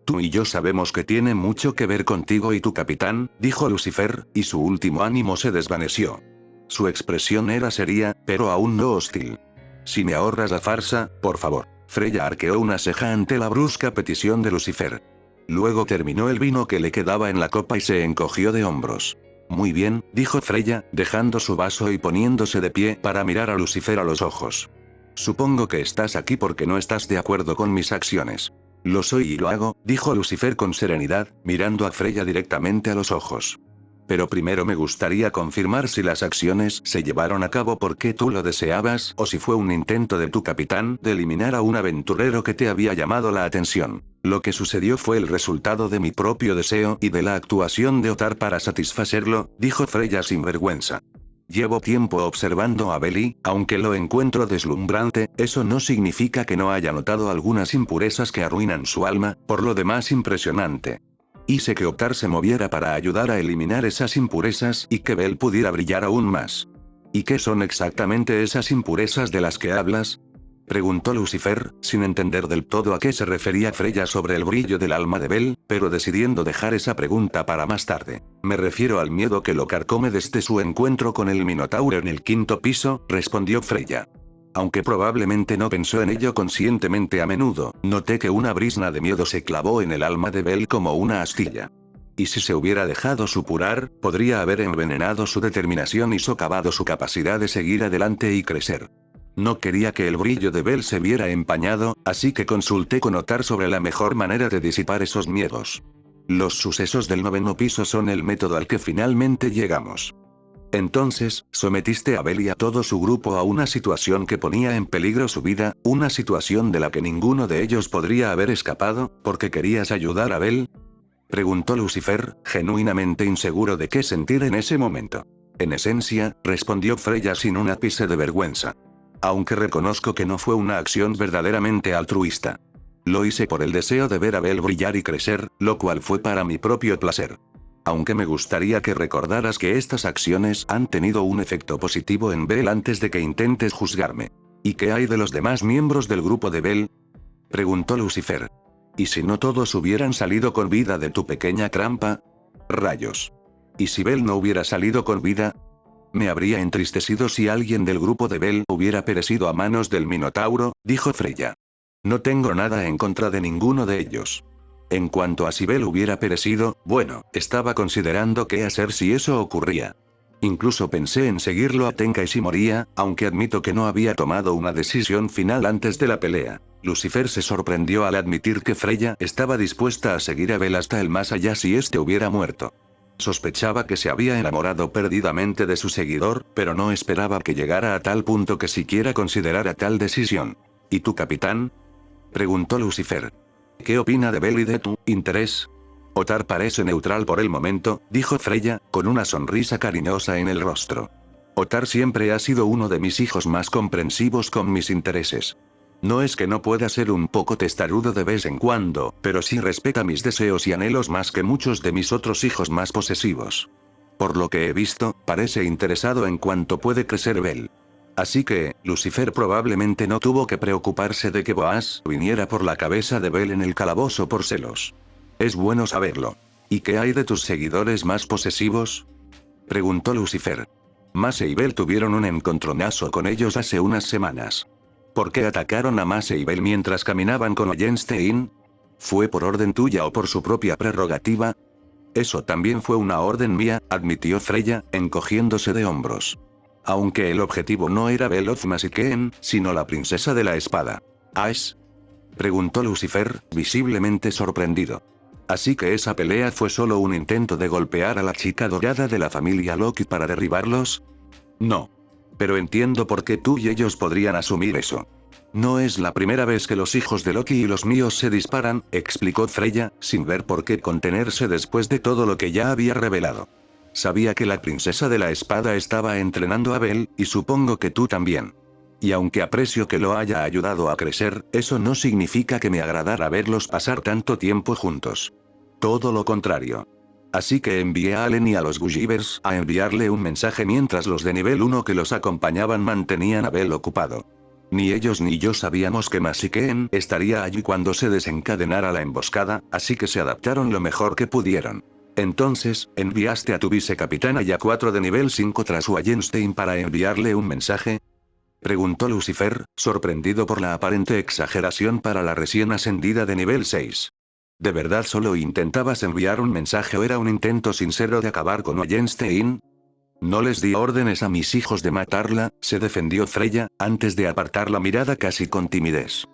«Tú y yo sabemos que tiene mucho que ver contigo y tu capitán», dijo Lucifer, y su último ánimo se desvaneció. Su expresión era seria, pero aún no hostil. «Si me ahorras la farsa, por favor». Freya arqueó una ceja ante la brusca petición de Lucifer. Luego terminó el vino que le quedaba en la copa y se encogió de hombros. «Muy bien», dijo Freya, dejando su vaso y poniéndose de pie para mirar a Lucifer a los ojos. «Supongo que estás aquí porque no estás de acuerdo con mis acciones». «Lo soy y lo hago», dijo Lucifer con serenidad, mirando a Freya directamente a los ojos. «Pero primero me gustaría confirmar si las acciones se llevaron a cabo porque tú lo deseabas o si fue un intento de tu capitán de eliminar a un aventurero que te había llamado la atención». «Lo que sucedió fue el resultado de mi propio deseo y de la actuación de Otar para satisfacerlo», dijo Freya sin vergüenza. «Llevo tiempo observando a Beli, aunque lo encuentro deslumbrante, eso no significa que no haya notado algunas impurezas que arruinan su alma, por lo demás impresionante. Hice que Otar se moviera para ayudar a eliminar esas impurezas y que Bel pudiera brillar aún más». «¿Y qué son exactamente esas impurezas de las que hablas?», preguntó Lucifer, sin entender del todo a qué se refería Freya sobre el brillo del alma de Bel, pero decidiendo dejar esa pregunta para más tarde. «Me refiero al miedo que lo carcome desde su encuentro con el minotauro en el 5º piso», respondió Freya. Aunque probablemente no pensó en ello conscientemente a menudo, noté que una brisna de miedo se clavó en el alma de Bel como una astilla. Y si se hubiera dejado supurar, podría haber envenenado su determinación y socavado su capacidad de seguir adelante y crecer. No quería que el brillo de Bel se viera empañado, así que consulté con Otar sobre la mejor manera de disipar esos miedos. Los sucesos del 9º piso son el método al que finalmente llegamos. Entonces, sometiste a Bel y a todo su grupo a una situación que ponía en peligro su vida, una situación de la que ninguno de ellos podría haber escapado, porque querías ayudar a Bel, preguntó Lucifer, genuinamente inseguro de qué sentir en ese momento. En esencia, respondió Freya sin un ápice de vergüenza. Aunque reconozco que no fue una acción verdaderamente altruista. Lo hice por el deseo de ver a Belle brillar y crecer, lo cual fue para mi propio placer. Aunque me gustaría que recordaras que estas acciones han tenido un efecto positivo en Belle antes de que intentes juzgarme. ¿Y qué hay de los demás miembros del grupo de Belle?, preguntó Lucifer. ¿Y si no todos hubieran salido con vida de tu pequeña trampa? Rayos. ¿Y si Belle no hubiera salido con vida? Me habría entristecido si alguien del grupo de Belle hubiera perecido a manos del Minotauro, dijo Freya. No tengo nada en contra de ninguno de ellos. En cuanto a si Belle hubiera perecido, bueno, estaba considerando qué hacer si eso ocurría. Incluso pensé en seguirlo a Tenkai si moría, aunque admito que no había tomado una decisión final antes de la pelea. Lucifer se sorprendió al admitir que Freya estaba dispuesta a seguir a Belle hasta el más allá si éste hubiera muerto. Sospechaba que se había enamorado perdidamente de su seguidor, pero no esperaba que llegara a tal punto que siquiera considerara tal decisión. ¿Y tu capitán?, preguntó Lucifer. ¿Qué opina de Belle y de tu interés? Otar parece neutral por el momento, dijo Freya, con una sonrisa cariñosa en el rostro. Otar siempre ha sido uno de mis hijos más comprensivos con mis intereses. No es que no pueda ser un poco testarudo de vez en cuando, pero sí respeta mis deseos y anhelos más que muchos de mis otros hijos más posesivos. Por lo que he visto, parece interesado en cuánto puede crecer Belle. Así que, Lucifer probablemente no tuvo que preocuparse de que Boaz viniera por la cabeza de Belle en el calabozo por celos. Es bueno saberlo. ¿Y qué hay de tus seguidores más posesivos?, preguntó Lucifer. Mace y Belle tuvieron un encontronazo con ellos hace unas semanas. ¿Por qué atacaron a Mace y Belle mientras caminaban con Oyenstein? ¿Fue por orden tuya o por su propia prerrogativa? Eso también fue una orden mía, admitió Freya, encogiéndose de hombros. Aunque el objetivo no era Belle of Masikeen, sino la princesa de la espada. ¿Aes?, preguntó Lucifer, visiblemente sorprendido. ¿Así que esa pelea fue solo un intento de golpear a la chica dorada de la familia Loki para derribarlos? No. Pero entiendo por qué tú y ellos podrían asumir eso. No es la primera vez que los hijos de Loki y los míos se disparan, explicó Freya, sin ver por qué contenerse después de todo lo que ya había revelado. Sabía que la princesa de la espada estaba entrenando a Belle, y supongo que tú también. Y aunque aprecio que lo haya ayudado a crecer, eso no significa que me agradara verlos pasar tanto tiempo juntos. Todo lo contrario. Así que envié a Allen y a los Gullivers a enviarle un mensaje mientras los de nivel 1 que los acompañaban mantenían a Belle ocupado. Ni ellos ni yo sabíamos que Masikeen estaría allí cuando se desencadenara la emboscada, así que se adaptaron lo mejor que pudieron. Entonces, ¿enviaste a tu vicecapitana y a 4 de nivel 5 tras Wallenstein para enviarle un mensaje?, preguntó Lucifer, sorprendido por la aparente exageración para la recién ascendida de nivel 6. ¿De verdad solo intentabas enviar un mensaje o era un intento sincero de acabar con Wallenstein? No les di órdenes a mis hijos de matarla, se defendió Freya, antes de apartar la mirada casi con timidez.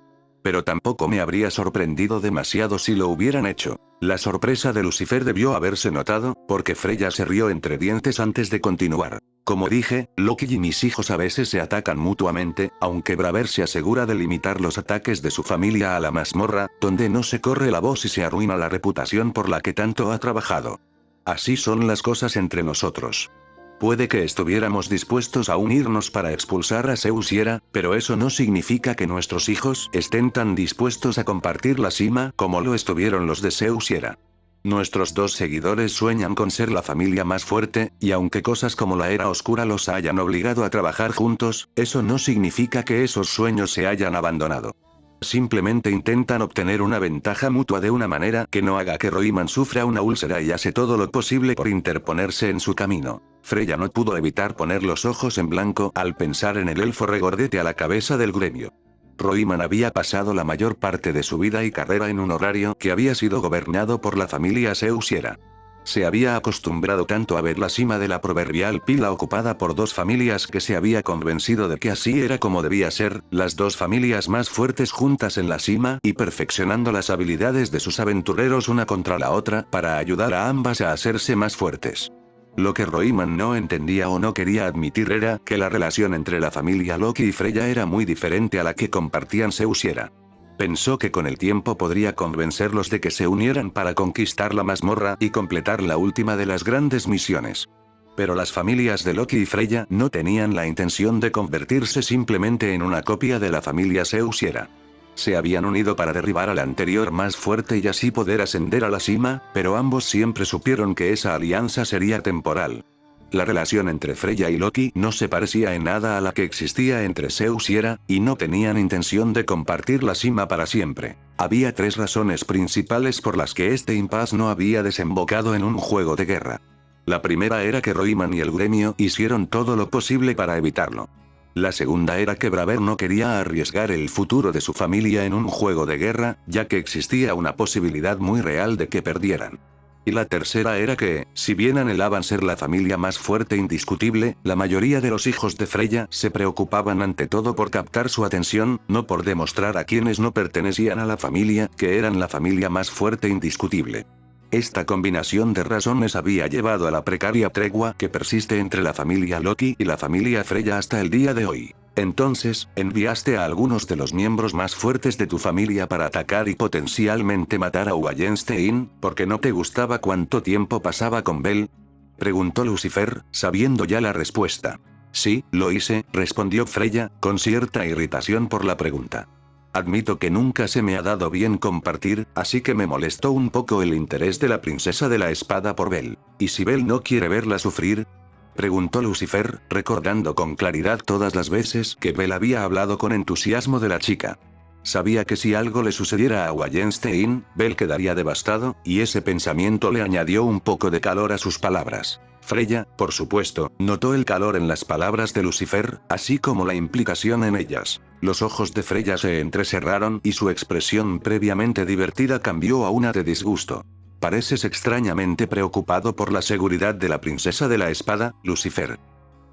Pero tampoco me habría sorprendido demasiado si lo hubieran hecho. La sorpresa de Lucifer debió haberse notado, porque Freya se rió entre dientes antes de continuar. Como dije, Loki y mis hijos a veces se atacan mutuamente, aunque Braver se asegura de limitar los ataques de su familia a la mazmorra, donde no se corre la voz y se arruina la reputación por la que tanto ha trabajado. Así son las cosas entre nosotros. Puede que estuviéramos dispuestos a unirnos para expulsar a Zeus y Hera, pero eso no significa que nuestros hijos estén tan dispuestos a compartir la cima como lo estuvieron los de Zeus y Hera. Nuestros dos seguidores sueñan con ser la familia más fuerte, y aunque cosas como la Era Oscura los hayan obligado a trabajar juntos, eso no significa que esos sueños se hayan abandonado. Simplemente intentan obtener una ventaja mutua de una manera que no haga que Roiman sufra una úlcera y hace todo lo posible por interponerse en su camino. Freya no pudo evitar poner los ojos en blanco al pensar en el elfo regordete a la cabeza del gremio. Roiman había pasado la mayor parte de su vida y carrera en un horario que había sido gobernado por la familia Zeus y Hera. Se había acostumbrado tanto a ver la cima de la proverbial pila ocupada por dos familias que se había convencido de que así era como debía ser, las dos familias más fuertes juntas en la cima y perfeccionando las habilidades de sus aventureros una contra la otra para ayudar a ambas a hacerse más fuertes. Lo que Roiman no entendía o no quería admitir era que la relación entre la familia Loki y Freya era muy diferente a la que compartían Zeus y Hera. Pensó que con el tiempo podría convencerlos de que se unieran para conquistar la mazmorra y completar la última de las grandes misiones. Pero las familias de Loki y Freya no tenían la intención de convertirse simplemente en una copia de la familia Zeus y Hera. Se habían unido para derribar al anterior más fuerte y así poder ascender a la cima, pero ambos siempre supieron que esa alianza sería temporal. La relación entre Freya y Loki no se parecía en nada a la que existía entre Zeus y Hera, y no tenían intención de compartir la cima para siempre. Había 3 razones principales por las que este impasse no había desembocado en un juego de guerra. La primera era que Roiman y el gremio hicieron todo lo posible para evitarlo. La segunda era que Braver no quería arriesgar el futuro de su familia en un juego de guerra, ya que existía una posibilidad muy real de que perdieran. Y la tercera era que, si bien anhelaban ser la familia más fuerte indiscutible, la mayoría de los hijos de Freya se preocupaban ante todo por captar su atención, no por demostrar a quienes no pertenecían a la familia que eran la familia más fuerte indiscutible. Esta combinación de razones había llevado a la precaria tregua que persiste entre la familia Loki y la familia Freya hasta el día de hoy. Entonces, enviaste a algunos de los miembros más fuertes de tu familia para atacar y potencialmente matar a Wallenstein, porque no te gustaba cuánto tiempo pasaba con Bell. Preguntó Lucifer, sabiendo ya la respuesta. Sí, lo hice, respondió Freya, con cierta irritación por la pregunta. Admito que nunca se me ha dado bien compartir, así que me molestó un poco el interés de la princesa de la espada por Bell. ¿Y si Bell no quiere verla sufrir? Preguntó Lucifer, recordando con claridad todas las veces que Bell había hablado con entusiasmo de la chica. Sabía que si algo le sucediera a Wallenstein, Bell quedaría devastado, y ese pensamiento le añadió un poco de calor a sus palabras. Freya, por supuesto, notó el calor en las palabras de Lucifer, así como la implicación en ellas. Los ojos de Freya se entrecerraron y su expresión previamente divertida cambió a una de disgusto. Pareces extrañamente preocupado por la seguridad de la princesa de la espada, Lucifer.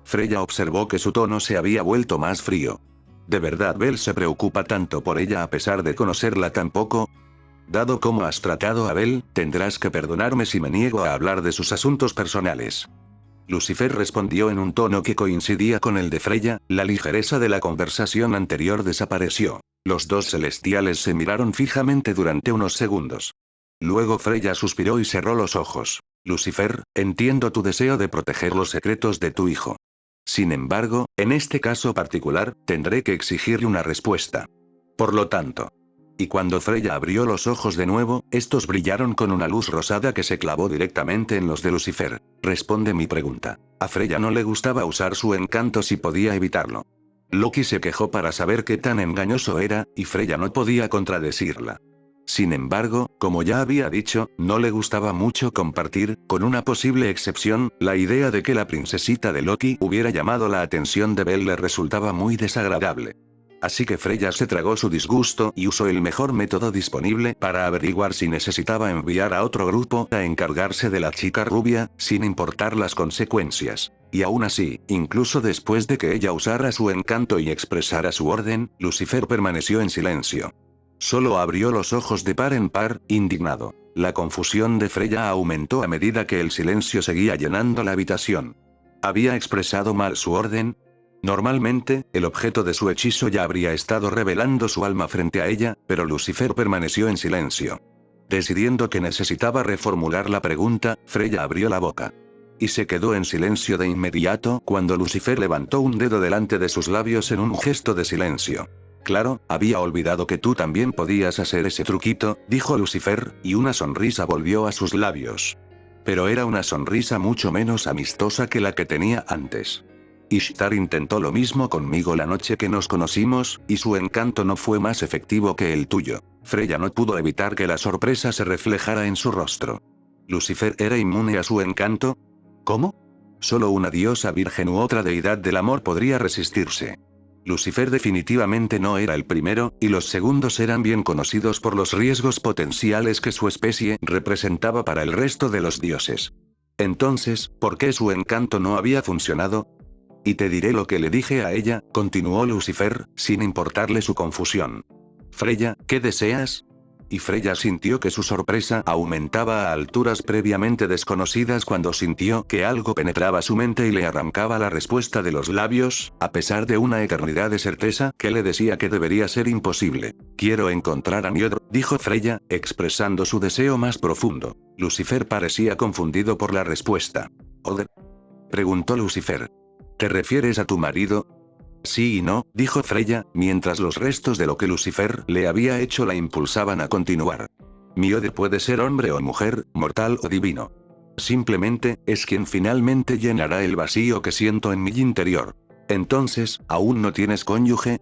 Freya observó que su tono se había vuelto más frío. ¿De verdad Bell se preocupa tanto por ella a pesar de conocerla tan poco? Dado cómo has tratado a Bell, tendrás que perdonarme si me niego a hablar de sus asuntos personales. Lucifer respondió en un tono que coincidía con el de Freya, la ligereza de la conversación anterior desapareció. Los dos celestiales se miraron fijamente durante unos segundos. Luego Freya suspiró y cerró los ojos. Lucifer, entiendo tu deseo de proteger los secretos de tu hijo. Sin embargo, en este caso particular, tendré que exigirle una respuesta. Por lo tanto. Y cuando Freya abrió los ojos de nuevo, estos brillaron con una luz rosada que se clavó directamente en los de Lucifer. Responde mi pregunta. A Freya no le gustaba usar su encanto si podía evitarlo. Loki se quejó para saber qué tan engañoso era, y Freya no podía contradecirla. Sin embargo, como ya había dicho, no le gustaba mucho compartir, con una posible excepción, la idea de que la princesita de Loki hubiera llamado la atención de Bell le resultaba muy desagradable. Así que Freya se tragó su disgusto y usó el mejor método disponible para averiguar si necesitaba enviar a otro grupo a encargarse de la chica rubia, sin importar las consecuencias. Y aún así, incluso después de que ella usara su encanto y expresara su orden, Lucifer permaneció en silencio. Solo abrió los ojos de par en par, indignado. La confusión de Freya aumentó a medida que el silencio seguía llenando la habitación. ¿Había expresado mal su orden? Normalmente, el objeto de su hechizo ya habría estado revelando su alma frente a ella, pero Lucifer permaneció en silencio. Decidiendo que necesitaba reformular la pregunta, Freya abrió la boca. Y se quedó en silencio de inmediato cuando Lucifer levantó un dedo delante de sus labios en un gesto de silencio. Claro, había olvidado que tú también podías hacer ese truquito, dijo Lucifer, y una sonrisa volvió a sus labios. Pero era una sonrisa mucho menos amistosa que la que tenía antes. Ishtar intentó lo mismo conmigo la noche que nos conocimos, y su encanto no fue más efectivo que el tuyo. Freya no pudo evitar que la sorpresa se reflejara en su rostro. ¿Lucifer era inmune a su encanto? ¿Cómo? Solo una diosa virgen u otra deidad del amor podría resistirse. Lucifer definitivamente no era el primero, y los segundos eran bien conocidos por los riesgos potenciales que su especie representaba para el resto de los dioses. Entonces, ¿por qué su encanto no había funcionado? Y te diré lo que le dije a ella, continuó Lucifer, sin importarle su confusión. Freya, ¿qué deseas? Y Freya sintió que su sorpresa aumentaba a alturas previamente desconocidas cuando sintió que algo penetraba su mente y le arrancaba la respuesta de los labios, a pesar de una eternidad de certeza que le decía que debería ser imposible. Quiero encontrar a Niodr, dijo Freya, expresando su deseo más profundo. Lucifer parecía confundido por la respuesta. ¿Odr? Preguntó Lucifer. ¿Te refieres a tu marido? Sí y no, dijo Freya, mientras los restos de lo que Lucifer le había hecho la impulsaban a continuar. Mjolnir puede ser hombre o mujer, mortal o divino. Simplemente, es quien finalmente llenará el vacío que siento en mi interior. Entonces, ¿aún no tienes cónyuge?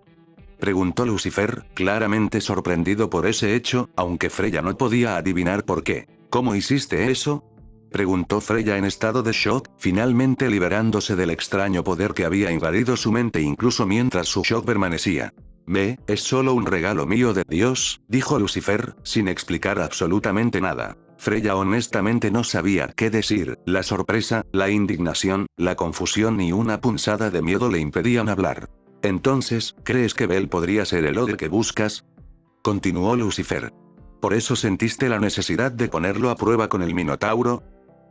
Preguntó Lucifer, claramente sorprendido por ese hecho, aunque Freya no podía adivinar por qué. ¿Cómo hiciste eso? Preguntó Freya en estado de shock, finalmente liberándose del extraño poder que había invadido su mente incluso mientras su shock permanecía. Es solo un regalo mío de Dios, dijo Lucifer, sin explicar absolutamente nada. Freya honestamente no sabía qué decir, la sorpresa, la indignación, la confusión y una punzada de miedo le impedían hablar. Entonces, ¿crees que Bel podría ser el Oder que buscas? Continuó Lucifer. ¿Por eso sentiste la necesidad de ponerlo a prueba con el Minotauro?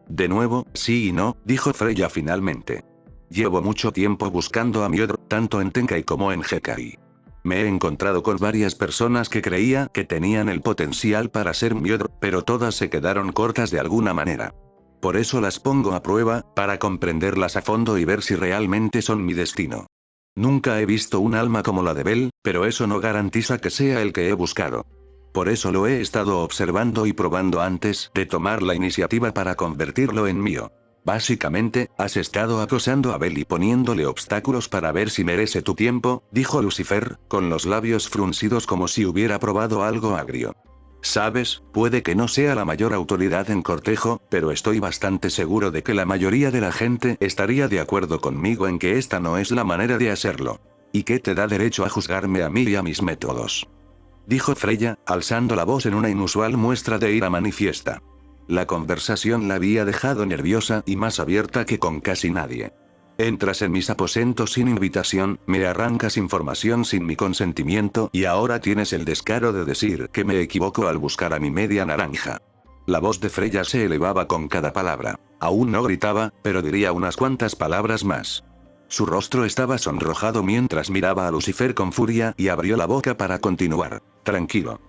De nuevo, sí y no, dijo Freya finalmente. Llevo mucho tiempo buscando a Mjolnir, tanto en Tenkai como en Hekai. Me he encontrado con varias personas que creía que tenían el potencial para ser Mjolnir, pero todas se quedaron cortas de alguna manera. Por eso las pongo a prueba, para comprenderlas a fondo y ver si realmente son mi destino. Nunca he visto un alma como la de Bel, pero eso no garantiza que sea el que he buscado. Por eso lo he estado observando y probando antes de tomar la iniciativa para convertirlo en mío. Básicamente, has estado acosando a Bel y poniéndole obstáculos para ver si merece tu tiempo, dijo Lucifer, con los labios fruncidos como si hubiera probado algo agrio. Sabes, puede que no sea la mayor autoridad en cortejo, pero estoy bastante seguro de que la mayoría de la gente estaría de acuerdo conmigo en que esta no es la manera de hacerlo. ¿Y qué te da derecho a juzgarme a mí y a mis métodos? Dijo Freya, alzando la voz en una inusual muestra de ira manifiesta. La conversación la había dejado nerviosa y más abierta que con casi nadie. Entras en mis aposentos sin invitación, me arrancas información sin mi consentimiento y ahora tienes el descaro de decir que me equivoco al buscar a mi media naranja. La voz de Freya se elevaba con cada palabra. Aún no gritaba, pero diría unas cuantas palabras más. Su rostro estaba sonrojado mientras miraba a Lucifer con furia y abrió la boca para continuar. Tranquilo.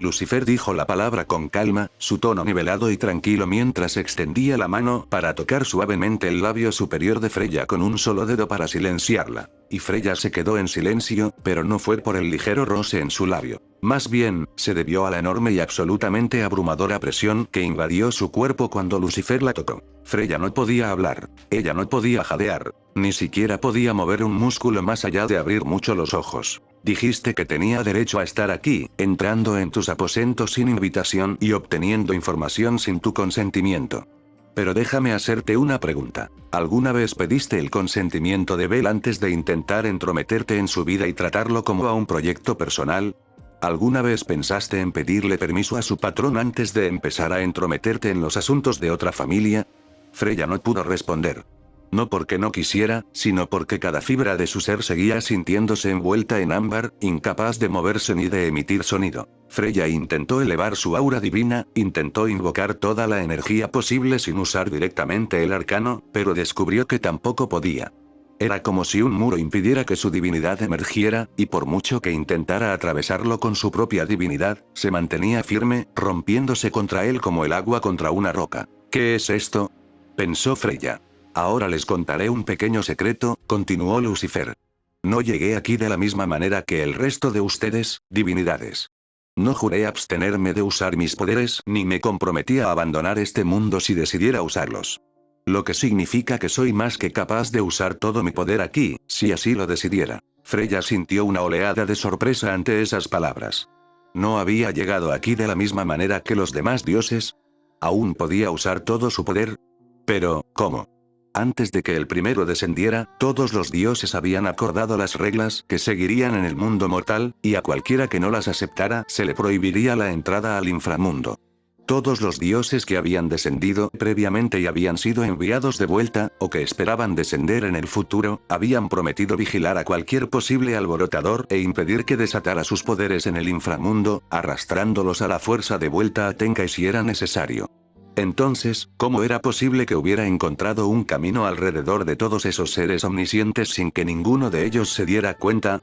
Lucifer dijo la palabra con calma, su tono nivelado y tranquilo mientras extendía la mano para tocar suavemente el labio superior de Freya con un solo dedo para silenciarla. Y Freya se quedó en silencio, pero no fue por el ligero roce en su labio. Más bien, se debió a la enorme y absolutamente abrumadora presión que invadió su cuerpo cuando Lucifer la tocó. Freya no podía hablar. Ella no podía jadear. Ni siquiera podía mover un músculo más allá de abrir mucho los ojos. Dijiste que tenía derecho a estar aquí, entrando en tus aposentos sin invitación y obteniendo información sin tu consentimiento. Pero déjame hacerte una pregunta. ¿Alguna vez pediste el consentimiento de Bel antes de intentar entrometerte en su vida y tratarlo como a un proyecto personal? ¿Alguna vez pensaste en pedirle permiso a su patrón antes de empezar a entrometerte en los asuntos de otra familia? Freya no pudo responder. No porque no quisiera, sino porque cada fibra de su ser seguía sintiéndose envuelta en ámbar, incapaz de moverse ni de emitir sonido. Freya intentó elevar su aura divina, intentó invocar toda la energía posible sin usar directamente el arcano, pero descubrió que tampoco podía. Era como si un muro impidiera que su divinidad emergiera, y por mucho que intentara atravesarlo con su propia divinidad, se mantenía firme, rompiéndose contra él como el agua contra una roca. ¿Qué es esto?, pensó Freya. Ahora les contaré un pequeño secreto, continuó Lucifer. No llegué aquí de la misma manera que el resto de ustedes, divinidades. No juré abstenerme de usar mis poderes ni me comprometí a abandonar este mundo si decidiera usarlos. Lo que significa que soy más que capaz de usar todo mi poder aquí, si así lo decidiera. Freya sintió una oleada de sorpresa ante esas palabras. ¿No había llegado aquí de la misma manera que los demás dioses? ¿Aún podía usar todo su poder? Pero, ¿cómo? Antes de que el primero descendiera, todos los dioses habían acordado las reglas que seguirían en el mundo mortal, y a cualquiera que no las aceptara se le prohibiría la entrada al inframundo. Todos los dioses que habían descendido previamente y habían sido enviados de vuelta, o que esperaban descender en el futuro, habían prometido vigilar a cualquier posible alborotador e impedir que desatara sus poderes en el inframundo, arrastrándolos a la fuerza de vuelta a Tenkai si era necesario. Entonces, ¿cómo era posible que hubiera encontrado un camino alrededor de todos esos seres omniscientes sin que ninguno de ellos se diera cuenta?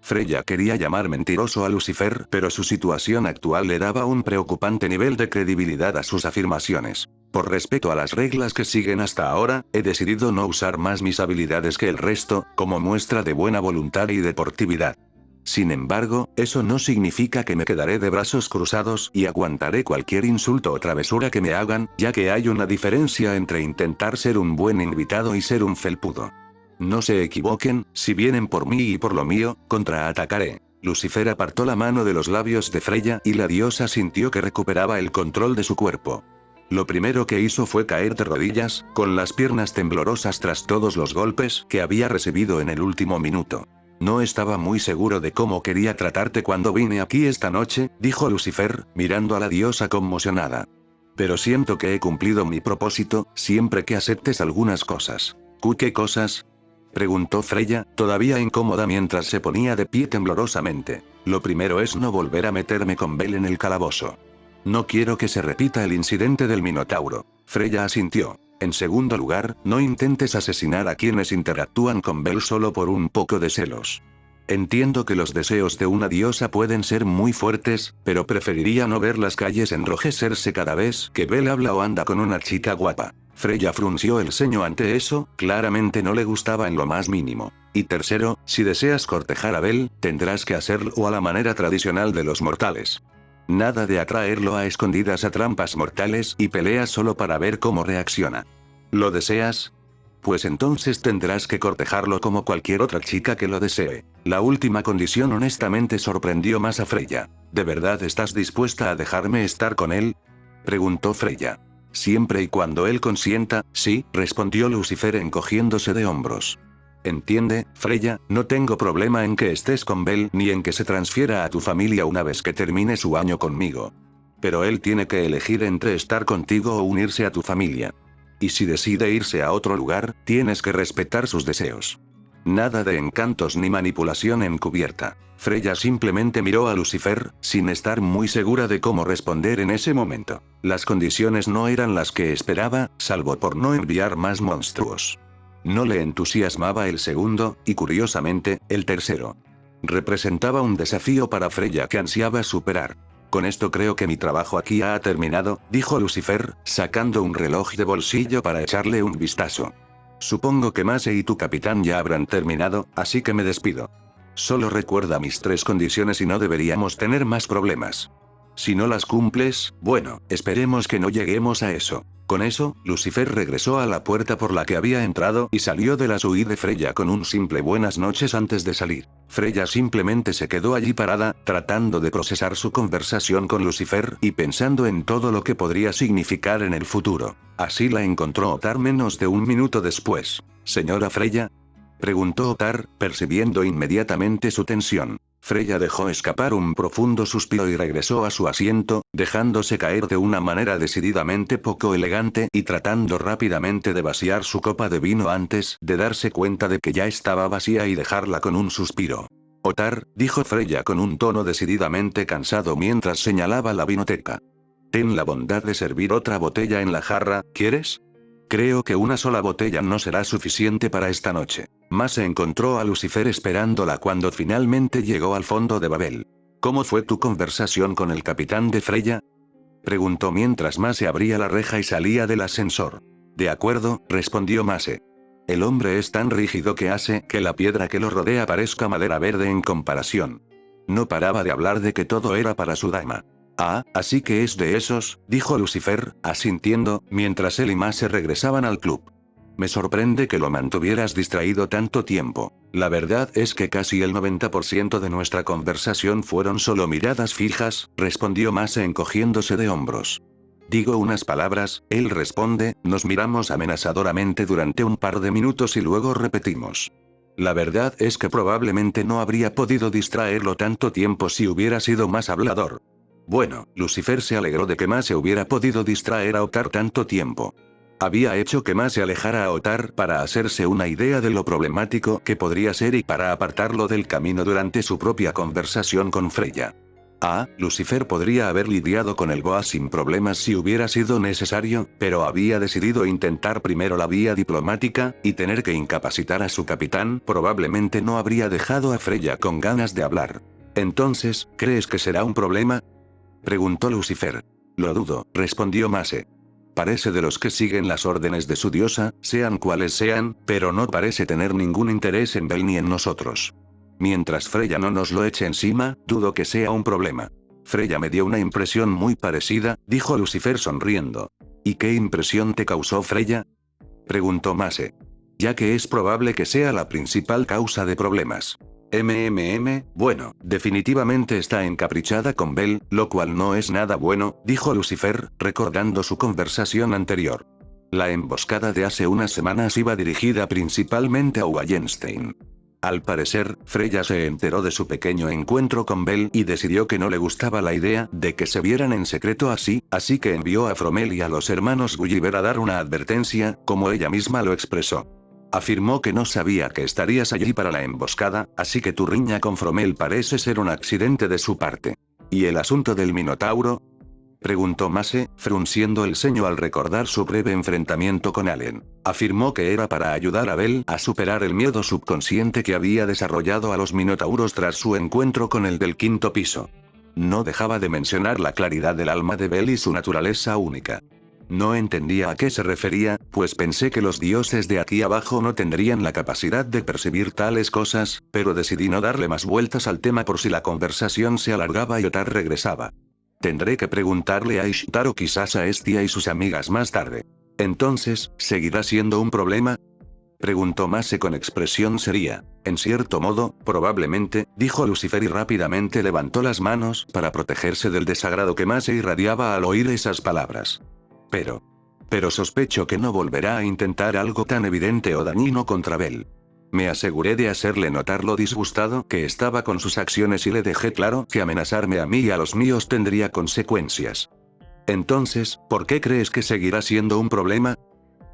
Freya quería llamar mentiroso a Lucifer, pero su situación actual le daba un preocupante nivel de credibilidad a sus afirmaciones. Por respeto a las reglas que siguen hasta ahora, he decidido no usar más mis habilidades que el resto, como muestra de buena voluntad y deportividad. Sin embargo, eso no significa que me quedaré de brazos cruzados y aguantaré cualquier insulto o travesura que me hagan, ya que hay una diferencia entre intentar ser un buen invitado y ser un felpudo. No se equivoquen, si vienen por mí y por lo mío, contraatacaré. Lucifer apartó la mano de los labios de Freya y la diosa sintió que recuperaba el control de su cuerpo. Lo primero que hizo fue caer de rodillas, con las piernas temblorosas tras todos los golpes que había recibido en el último minuto. No estaba muy seguro de cómo quería tratarte cuando vine aquí esta noche, dijo Lucifer, mirando a la diosa conmocionada. Pero siento que he cumplido mi propósito, siempre que aceptes algunas cosas. ¿Qué cosas?, preguntó Freya, todavía incómoda mientras se ponía de pie temblorosamente. Lo primero es no volver a meterme con Bel en el calabozo. No quiero que se repita el incidente del Minotauro. Freya asintió. En segundo lugar, no intentes asesinar a quienes interactúan con Bel solo por un poco de celos. Entiendo que los deseos de una diosa pueden ser muy fuertes, pero preferiría no ver las calles enrojecerse cada vez que Bel habla o anda con una chica guapa. Freya frunció el ceño ante eso, claramente no le gustaba en lo más mínimo. Y tercero, si deseas cortejar a Bel, tendrás que hacerlo a la manera tradicional de los mortales. Nada de atraerlo a escondidas a trampas mortales y peleas solo para ver cómo reacciona. ¿Lo deseas? Pues entonces tendrás que cortejarlo como cualquier otra chica que lo desee. La última condición honestamente sorprendió más a Freya. ¿De verdad estás dispuesta a dejarme estar con él?, preguntó Freya. Siempre y cuando él consienta, sí, respondió Lucifer encogiéndose de hombros. Entiende, Freya, no tengo problema en que estés con Bel ni en que se transfiera a tu familia una vez que termine su año conmigo. Pero él tiene que elegir entre estar contigo o unirse a tu familia. Y si decide irse a otro lugar, tienes que respetar sus deseos. Nada de encantos ni manipulación encubierta. Freya simplemente miró a Lucifer, sin estar muy segura de cómo responder en ese momento. Las condiciones no eran las que esperaba, salvo por no enviar más monstruos. No le entusiasmaba el segundo, y curiosamente, el tercero. Representaba un desafío para Freya que ansiaba superar. Con esto creo que mi trabajo aquí ha terminado, dijo Lucifer, sacando un reloj de bolsillo para echarle un vistazo. Supongo que Mase y tu capitán ya habrán terminado, así que me despido. Solo recuerda mis 3 condiciones y no deberíamos tener más problemas. Si no las cumples, bueno, esperemos que no lleguemos a eso. Con eso, Lucifer regresó a la puerta por la que había entrado y salió de la suite de Freya con un simple buenas noches antes de salir. Freya simplemente se quedó allí parada, tratando de procesar su conversación con Lucifer y pensando en todo lo que podría significar en el futuro. Así la encontró Otar menos de un minuto después. ¿Señora Freya?, preguntó Otar, percibiendo inmediatamente su tensión. Freya dejó escapar un profundo suspiro y regresó a su asiento, dejándose caer de una manera decididamente poco elegante y tratando rápidamente de vaciar su copa de vino antes de darse cuenta de que ya estaba vacía y dejarla con un suspiro. Otar, dijo Freya con un tono decididamente cansado mientras señalaba la vinoteca. Ten la bondad de servir otra botella en la jarra, ¿quieres? Creo que una sola botella no será suficiente para esta noche. Mase encontró a Lucifer esperándola cuando finalmente llegó al fondo de Babel. ¿Cómo fue tu conversación con el capitán de Freya?, preguntó mientras Mase abría la reja y salía del ascensor. De acuerdo, respondió Mase. El hombre es tan rígido que hace que la piedra que lo rodea parezca madera verde en comparación. No paraba de hablar de que todo era para su dama. Ah, así que es de esos, dijo Lucifer, asintiendo, mientras él y Mase regresaban al club. Me sorprende que lo mantuvieras distraído tanto tiempo. La verdad es que casi el 90% de nuestra conversación fueron solo miradas fijas, respondió Mase encogiéndose de hombros. Digo unas palabras, él responde, nos miramos amenazadoramente durante un par de minutos y luego repetimos. La verdad es que probablemente no habría podido distraerlo tanto tiempo si hubiera sido más hablador. Bueno, Lucifer se alegró de que Mase hubiera podido distraer a Otar tanto tiempo. Había hecho que Mase alejara a Otar para hacerse una idea de lo problemático que podría ser y para apartarlo del camino durante su propia conversación con Freya. Lucifer podría haber lidiado con el boa sin problemas si hubiera sido necesario, pero había decidido intentar primero la vía diplomática, y tener que incapacitar a su capitán probablemente no habría dejado a Freya con ganas de hablar. Entonces, ¿crees que será un problema?, preguntó Lucifer. Lo dudo, respondió Mase. Parece de los que siguen las órdenes de su diosa, sean cuales sean, pero no parece tener ningún interés en Bel ni en nosotros. Mientras Freya no nos lo eche encima, dudo que sea un problema. Freya me dio una impresión muy parecida, dijo Lucifer sonriendo. ¿Y qué impresión te causó Freya?, preguntó Mase. Ya que es probable que sea la principal causa de problemas. Bueno, definitivamente está encaprichada con Bel, lo cual no es nada bueno, dijo Lucifer, recordando su conversación anterior. La emboscada de hace unas semanas iba dirigida principalmente a Wallenstein. Al parecer, Freya se enteró de su pequeño encuentro con Bel y decidió que no le gustaba la idea de que se vieran en secreto así que envió a Fromel y a los hermanos Gulliver a dar una advertencia, como ella misma lo expresó. Afirmó que no sabía que estarías allí para la emboscada, así que tu riña con Fromel parece ser un accidente de su parte. ¿Y el asunto del Minotauro?, preguntó Mase, frunciendo el ceño al recordar su breve enfrentamiento con Allen. Afirmó que era para ayudar a Bel a superar el miedo subconsciente que había desarrollado a los minotauros tras su encuentro con el del quinto piso. No dejaba de mencionar la claridad del alma de Bel y su naturaleza única. No entendía a qué se refería, pues pensé que los dioses de aquí abajo no tendrían la capacidad de percibir tales cosas, pero decidí no darle más vueltas al tema por si la conversación se alargaba y Otar regresaba. Tendré que preguntarle a Ishtar o quizás a Estia y sus amigas más tarde. Entonces, ¿seguirá siendo un problema?, preguntó Mase con expresión seria. En cierto modo, probablemente, dijo Lucifer y rápidamente levantó las manos para protegerse del desagrado que Mase irradiaba al oír esas palabras. Pero sospecho que no volverá a intentar algo tan evidente o dañino contra Bel. Me aseguré de hacerle notar lo disgustado que estaba con sus acciones y le dejé claro que amenazarme a mí y a los míos tendría consecuencias. Entonces, ¿por qué crees que seguirá siendo un problema?,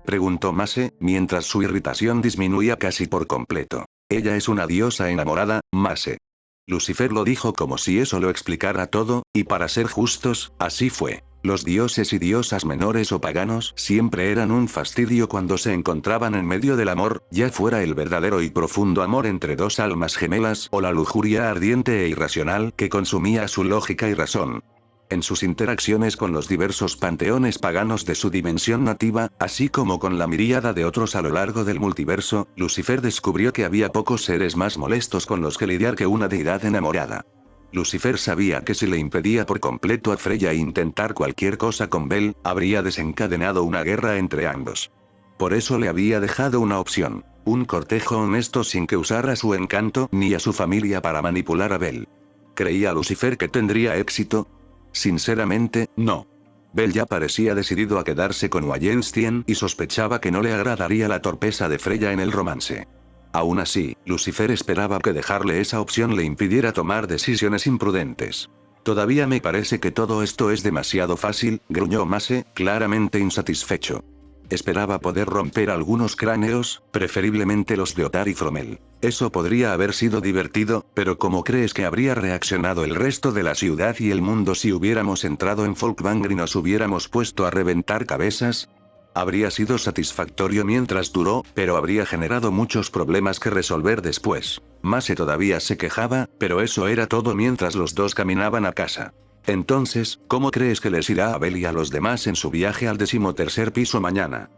preguntó Mase, mientras su irritación disminuía casi por completo. Ella es una diosa enamorada, Mase. Lucifer lo dijo como si eso lo explicara todo, y para ser justos, así fue. Los dioses y diosas menores o paganos siempre eran un fastidio cuando se encontraban en medio del amor, ya fuera el verdadero y profundo amor entre dos almas gemelas o la lujuria ardiente e irracional que consumía su lógica y razón. En sus interacciones con los diversos panteones paganos de su dimensión nativa, así como con la miríada de otros a lo largo del multiverso, Lucifer descubrió que había pocos seres más molestos con los que lidiar que una deidad enamorada. Lucifer sabía que si le impedía por completo a Freya intentar cualquier cosa con Bel, habría desencadenado una guerra entre ambos. Por eso le había dejado una opción: un cortejo honesto sin que usara su encanto ni a su familia para manipular a Bel. ¿Creía Lucifer que tendría éxito? Sinceramente, no. Bel ya parecía decidido a quedarse con Wallenstein y sospechaba que no le agradaría la torpeza de Freya en el romance. Aún así, Lucifer esperaba que dejarle esa opción le impidiera tomar decisiones imprudentes. Todavía me parece que todo esto es demasiado fácil, gruñó Mase, claramente insatisfecho. Esperaba poder romper algunos cráneos, preferiblemente los de Otar y Fromel. Eso podría haber sido divertido, pero ¿cómo crees que habría reaccionado el resto de la ciudad y el mundo si hubiéramos entrado en Folkvangr y nos hubiéramos puesto a reventar cabezas? Habría sido satisfactorio mientras duró, pero habría generado muchos problemas que resolver después. Mase todavía se quejaba, pero eso era todo mientras los dos caminaban a casa. Entonces, ¿cómo crees que les irá a Bel y a los demás en su viaje al 13º piso mañana?,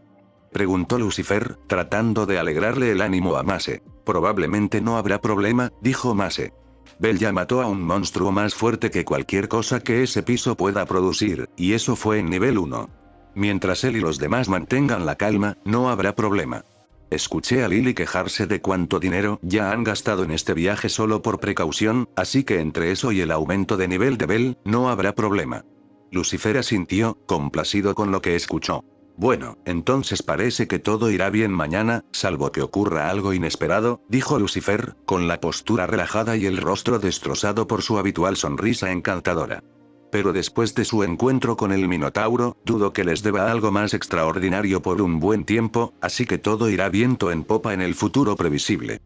preguntó Lucifer, tratando de alegrarle el ánimo a Mase. Probablemente no habrá problema, dijo Mase. Bel ya mató a un monstruo más fuerte que cualquier cosa que ese piso pueda producir, y eso fue en nivel 1. Mientras él y los demás mantengan la calma, no habrá problema. Escuché a Lily quejarse de cuánto dinero ya han gastado en este viaje solo por precaución, así que entre eso y el aumento de nivel de Bel, no habrá problema. Lucifer asintió, complacido con lo que escuchó. Bueno, entonces parece que todo irá bien mañana, salvo que ocurra algo inesperado, dijo Lucifer, con la postura relajada y el rostro destrozado por su habitual sonrisa encantadora. Pero después de su encuentro con el Minotauro, dudo que les deba algo más extraordinario por un buen tiempo, así que todo irá viento en popa en el futuro previsible.